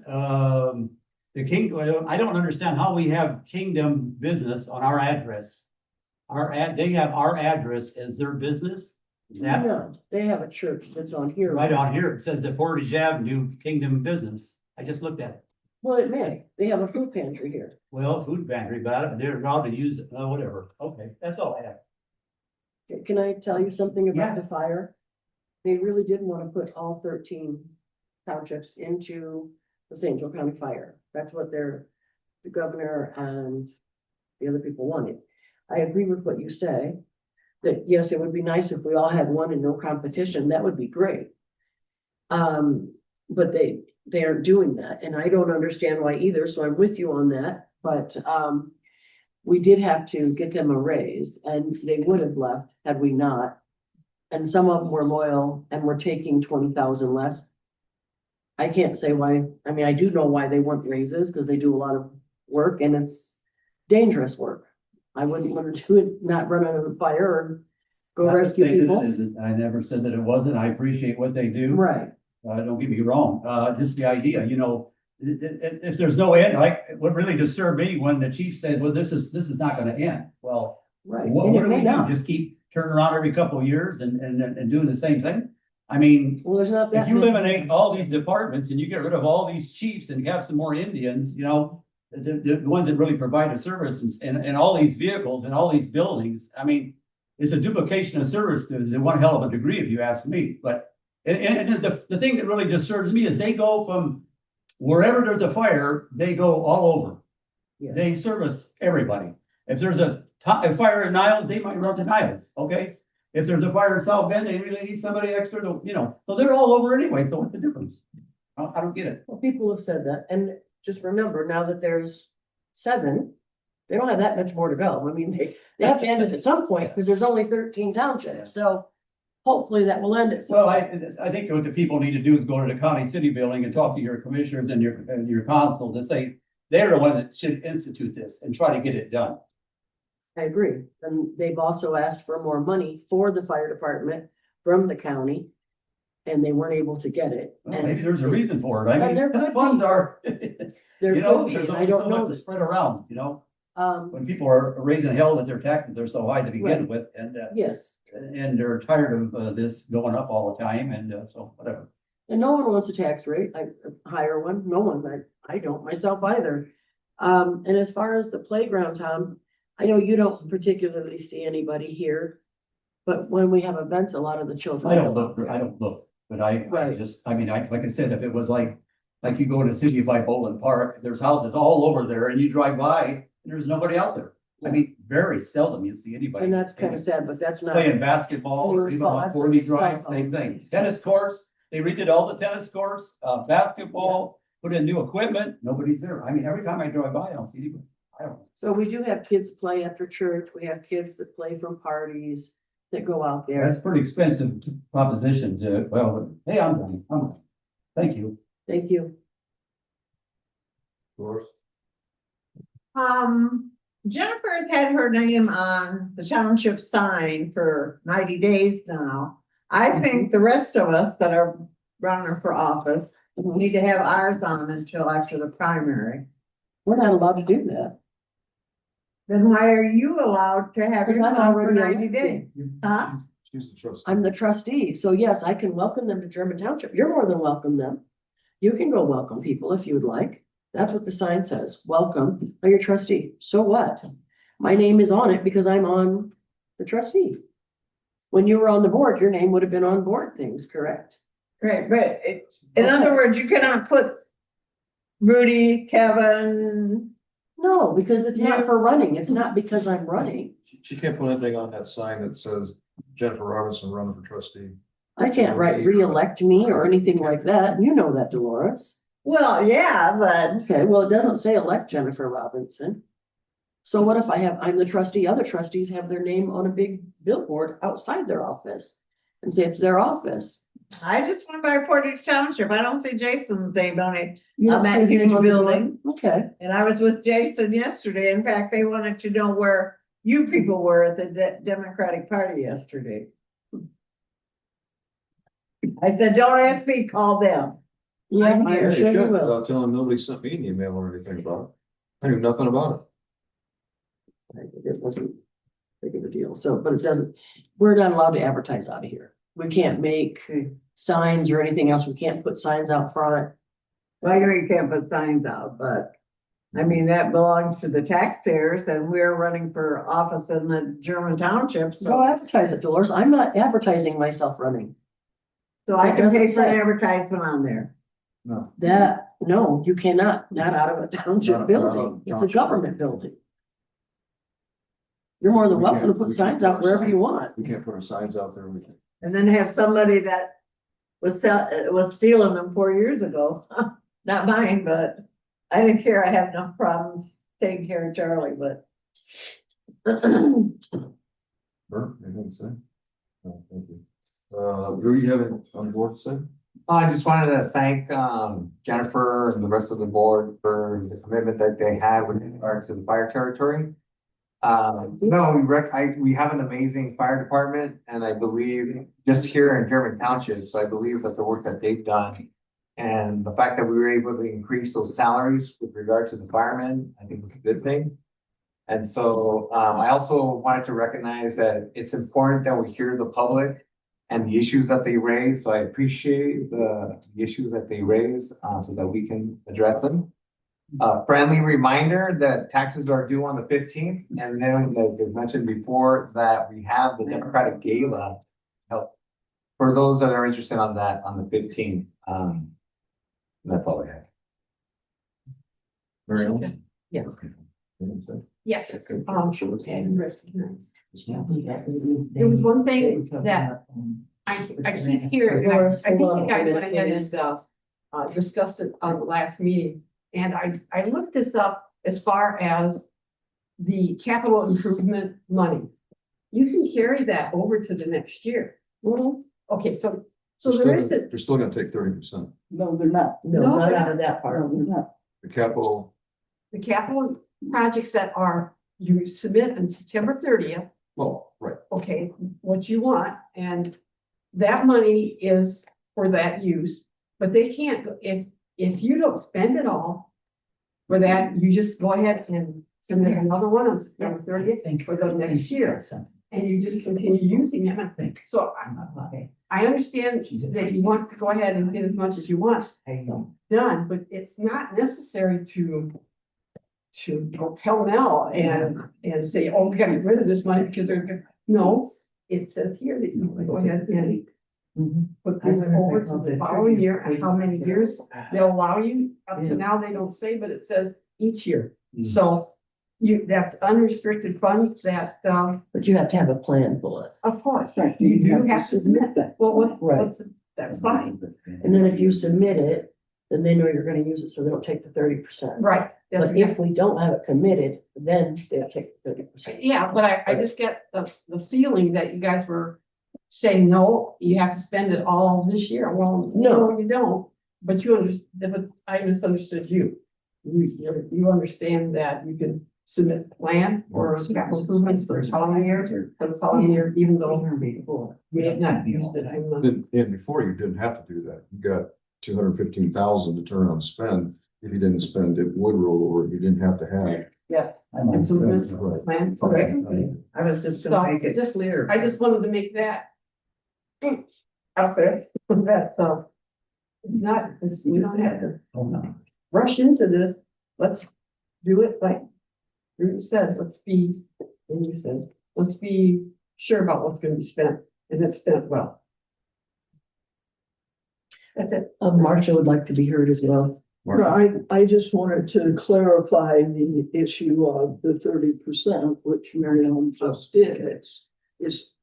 I don't understand how we have Kingdom Business on our address. They have our address as their business. Is that No, they have a church that's on here. right on here? It says the Portage Avenue Kingdom Business. I just looked at it. Well, it may. They have a food pantry here. Well, food pantry, but they're allowed to use it, whatever. Okay, that's all I have. Can I tell you something about Yeah. the fire? They really did want to put all 13 townships into the St. Joe County Fire. That's what the governor and the other people wanted. I agree with what you say, that yes, it would be nice if we all had one and no competition. That would be great. But they aren't doing that, and I don't understand why either, so I'm with you on that. But we did have to get them a raise, and they would have left had we not and some of them were loyal and were taking 20,000 less. I can't say why, I mean, I do know why they want raises, because they do a lot of work and it's dangerous work. I wouldn't want to do it, not run out of the fire or go Not to rescue say that it people. isn't. I never said that it wasn't. I appreciate what they do. Right, Don't get me wrong. Just the idea, you know, if there's no end, like, what really disturbed me when the chief said, well, this is not gonna end. Well, right. what And do it we may do? not. Just keep turning around every couple of years and doing the same thing? I mean, Well, there's not that. if you many. eliminate all these departments and you get rid of all these chiefs and have some more Indians, you know, the ones that really provide a service and all these vehicles and all these buildings, I mean, it's a duplication of service to one hell of a degree, if you ask me. But, and the thing that really disturbs me is they go from wherever there's a fire, they go all over. Yes. They service everybody. If there's a fire in Niles, they might run to Niles, okay? If there's a fire in South Bend, they really need somebody extra to, you know, so they're all over anyway, so what's the difference? I don't get it. Well, people have said that, and just remember, now that there's 7, they don't have that much more to go. I mean, they have to end it at some point, because there's only 13 townships, so hopefully that will end it. Well, I think what the people need to do is go to the county city building and talk to your commissioners and your council to say, they're the one that should institute this and try to get it done. I agree, and they've also asked for more money for the fire department from the county, and they weren't able to get it. Well, And maybe there's a reason for it. I And mean, there could funds be. are, There you know, could be, there's and I only so don't know much to spread around, you know? Um, When people are raising hell that their taxes are so high to begin Right. with, and yes, they're tired of this going up all the time, and so whatever. and no one wants a tax rate, a higher one, no one, I don't myself either. And as far as the playground, Tom, I know you don't particularly see anybody here, but when we have events, a lot of the children. I don't look, but I Right. just, I mean, like I said, if it was like you go to the city by Bowling Park, there's houses all over there, and you drive by, and there's nobody out there. I mean, very seldom you see anybody. And that's kind of sad, but that's not. Playing basketball, Your even on fault. 40 Drive, same thing. Tennis courts, they redid all the tennis courts, basketball, put in new equipment, nobody's there. I mean, every time I drive by, I don't see anybody. I don't know. So we do have kids play after church, we have kids that play from parties that go out there. That's a pretty expensive proposition to, well, hey, I'm done. Thank you. Thank you. Jennifer's had her name on the township sign for 90 days now. I think the rest of us that are running for office need to have ours on until after the primary. We're not allowed to do that. Then why are you allowed to have Because yours I'm on for already 90 days? elected. Huh? She's the trustee. I'm the trustee, so yes, I can welcome them to German Township. You're more than welcome them. You can go welcome people if you would like. That's what the sign says. Welcome by your trustee. So what? My name is on it because I'm on the trustee. When you were on the board, your name would have been on board things, correct? Right, but in other words, you cannot put Rudy, Kevin. No, because it's not for running. It's not because I'm running. She can't put anything on that sign that says Jennifer Robinson running for trustee. I can't write reelect me or anything like that. You know that, Dolores. Well, yeah, but Okay, well, it doesn't say elect Jennifer Robinson. So what if I'm the trustee, other trustees have their name on a big billboard outside their office and say it's their office? I just went by Portage Township. I don't see Jason's name on it. You don't On that see his name huge on the building. board? Okay, And I was with Jason yesterday. In fact, they wanted to know where you people were at the Democratic Party yesterday. I said, don't ask me, call them. yeah, I'm I'm here. sure you will. Without telling nobody sent me an email or anything about it. I knew nothing about It wasn't big of a deal, so, but it doesn't, we're not allowed to advertise out of here. We can't make signs or anything else. We can't put signs out front. Well, I know you can't put signs out, but I mean, that belongs to the taxpayers and we're running for office in the German Township, Go so. advertise it, Dolores. I'm not advertising myself running. So I It can doesn't pay for an say. advertisement on there. it. No. That, no, you cannot, not out of a township Not out of building. It's a township. government building. You're more than We welcome to can't- put we signs can't out put a wherever sign. you want. We can't put our signs out there. We can. And then have somebody that was stealing them 4 years ago. Not mine, but I didn't care. I have no problems taking care of Charlie, but. Bert, anything to say? No, thank you. Drew, you have it on board, sir? I just wanted to thank Jennifer and the rest of the board for the commitment that they had with regard to the fire territory. We have an amazing fire department, and I believe just here in German Township, so I believe that the work that they've done and the fact that we were able to increase those salaries with regard to the firemen, I think was a good thing. And so I also wanted to recognize that it's important that we hear the public and the issues that they raise. So I appreciate the issues that they raise so that we can address them. Friendly reminder that taxes are due on the 15th. And then, as mentioned before, that we have the Democratic Gala help for those that are interested on that on the 15th. That's all I have. Mary Ellen? Yeah. Okay. Yes. Okay. Recognized. There was one thing that I keep hearing, I think you guys went ahead and discussed it on the last meeting. And I looked this up as far as the capital improvement money. You can carry that over to the next year. Okay, so there is a, They're still gonna take 30%. No, they're not. No, not out of that part. No, they're not. The capital, the capital projects that are, you submit on September 30th, well, right, okay, what you want, and that money is for that use, but they can't, if you don't spend it all for that, you just go ahead and submit another one on September 30th for the next year, and you just continue using it. So I understand that you want to go ahead and get as much as you want done, but it's not necessary to go pell-mell and say, oh, we gotta get rid of this money because they're, no, it says here that you can go ahead and put this over to the following year, and how many years they'll allow you. Up to now, they don't say, but it says each year. So that's unrestricted funds that, But you have to have a plan for it. of course, Right, you do have to submit that. Well, that's fine. And then if you submit it, then they know you're gonna use it, so they don't take the 30%. Right. That's- But if we don't have it committed, then they'll take the 30%. Yeah, but I just get the feeling that you guys were saying, no, you have to spend it all this year. Well, no, you don't. But but I misunderstood you. You understand that you can submit a plan for capital improvements for the following year, even though we have not used it. and before you didn't have to do that. You got 215,000 to turn on spend. If you didn't spend, it would roll over. You didn't have to have it. Yeah. Right. Improvement plan, okay. I was just So, gonna make it just clear. I just wanted to make that out there, that, we don't have to rush into this. Let's do it like Ruth says, let's be sure about what's gonna be spent, and then spent well. That's it. Marcia would like to be heard as well. I just wanted to clarify the issue of the 30%, which Mary Ellen just did. It's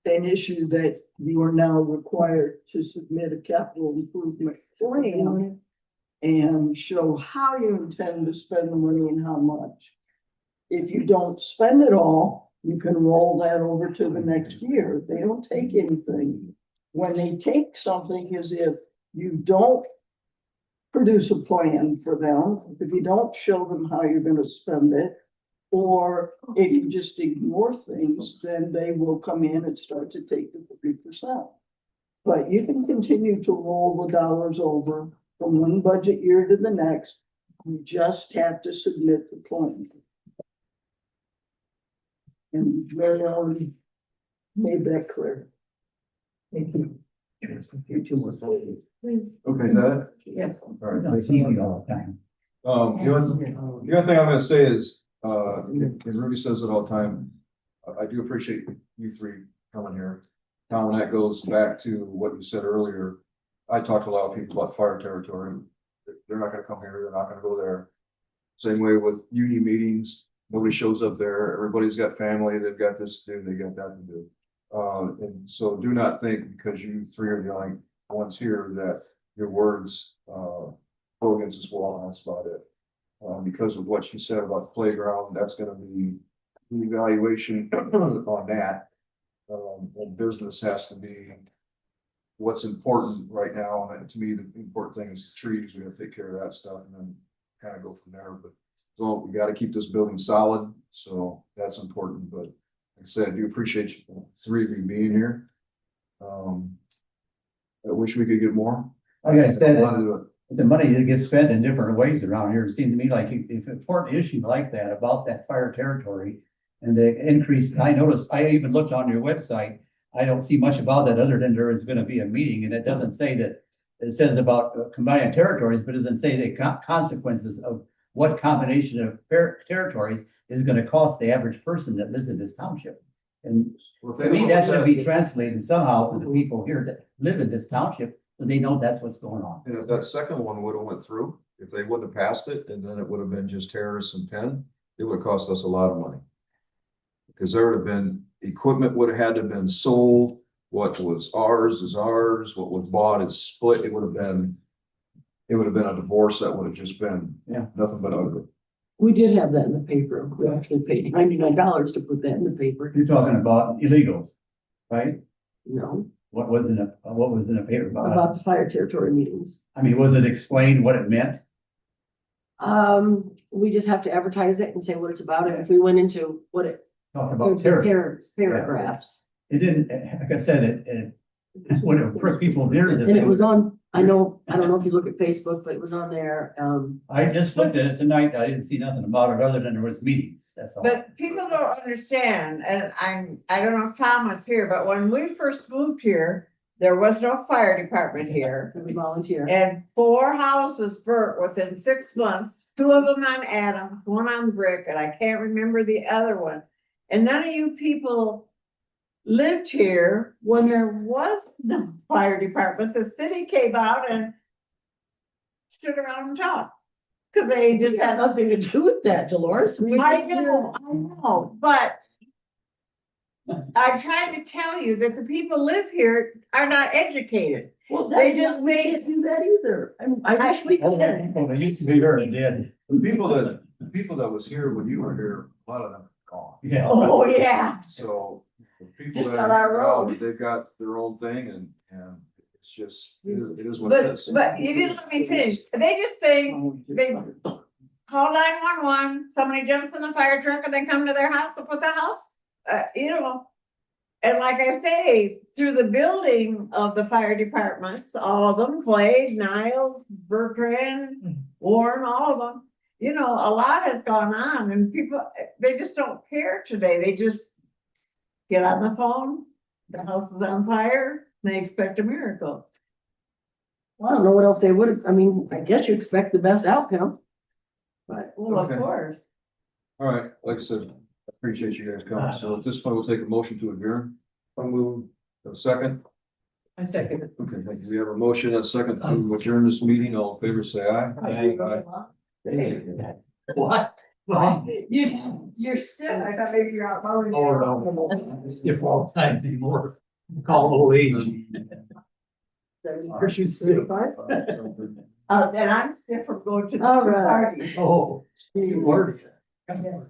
an issue that you are now required to submit a capital improvement plan and show how you intend to spend the money and how much. If you don't spend it all, you can roll that over to the next year. They don't take anything. When they take something is if you don't produce a plan for them, if you don't show them how you're gonna spend it, or if you just ignore things, then they will come in and start to take the 30%. But you can continue to roll the dollars over from one budget year to the next. You just have to submit the plan. And Mary Ellen made that clear. Thank you. Two more things. Okay, is that it? Yes. All right. all the time. The other thing I'm gonna say is, and Ruby says it all the time, I do appreciate you three coming here. Tom, and that goes back to what you said earlier. I talked to a lot of people about fire territory. They're not gonna come here, they're not gonna go there. Same way with union meetings, nobody shows up there, everybody's got family, they've got this to do, they got that to do. And so do not think because you three are the only ones here that your words go against this wall, and that's about it. Because of what you said about the playground, that's gonna be the evaluation on that. And business has to be what's important right now, and to me, the important thing is the trees, we have to take care of that stuff and then kind of go from there, but. So we gotta keep this building solid, so that's important, but like I said, I do appreciate you three of you being here. I wish we could get more. Like I said, Want to do it. the money that gets spent in different ways around here, it seems to me like if an important issue like that about that fire territory and the increase, I noticed, I even looked on your website, I don't see much about that other than there is gonna be a meeting, and it doesn't say that, it says about combining territories, but it doesn't say the consequences of what combination of territories is gonna cost the average person that lives in this township. And Well, if they to me, don't that look should at be it- translated somehow to the people here that live in this township, so they know that's what's going on. And if that second one would have went through, if they wouldn't have passed it, and then it would have been just Harris and Penn, it would have cost us a lot of money. Because there would have been, equipment would have had to have been sold, what was ours is ours, what was bought is split, it would have been a divorce that would have just been, Yeah. nothing but ugly. We did have that in the paper. We actually paid $99 to put that in the paper. You're talking about illegals, right? No, What was in a paper about? about the fire territory meetings. I mean, was it explained what it meant? We just have to advertise it and say what it's about, and if we went into what it, Talk about terror. paragraphs. It didn't, like I said, it would have pricked people's ears. And it was on, I don't know if you look at Facebook, but it was on there, I just looked at it tonight. I didn't see nothing about it other than there was meetings. That's all. But people don't understand, and I don't know if Tom was here, but when we first moved here, there was no fire department here. we volunteer. And 4 houses burnt within 6 months, 2 of them on Adams, 1 on Brick, and I can't remember the other one. And none of you people lived here when there was no fire department. The city came out and stood around and talked. Cause they It just just had had, nothing to do with that, Dolores. I know, but I'm trying to tell you that the people live here are not educated. Well, They that's just just, we think- can't do that either. I wish we Oh, could. they used to be here and did. The people that was here when you were here, a lot of them are gone. Yeah. Oh, yeah. So the people Just that on our are out, road. they've got their own thing and it's just, it is what it But, is. but you didn't let me finish. They just say, they call 911, somebody jumps in the fire truck and they come to their house and put the house, you know. And like I say, through the building of the fire departments, all of them, Clay, Niles, Bertrand, Warren, all of them, you know, a lot has gone on and people, they just don't care today. They just get on the phone, the house is on fire, they expect a miracle. Well, I don't know what else they would, I mean, I guess you expect the best outcome. But, Well, of Okay. course. All right, like I said, I appreciate you guys coming. So at this point, we'll take a motion to adjourn. I'll move a second. I second it. Okay, thank you. We have a motion and a second to adjourn this meeting. All in favor, say aye. What? You're still, I thought maybe you're out. voting. Oh, no. Skip all time anymore. Call old age. Chris, you 35? And I'm still from going to the All right. parties. Oh, worse. Yes.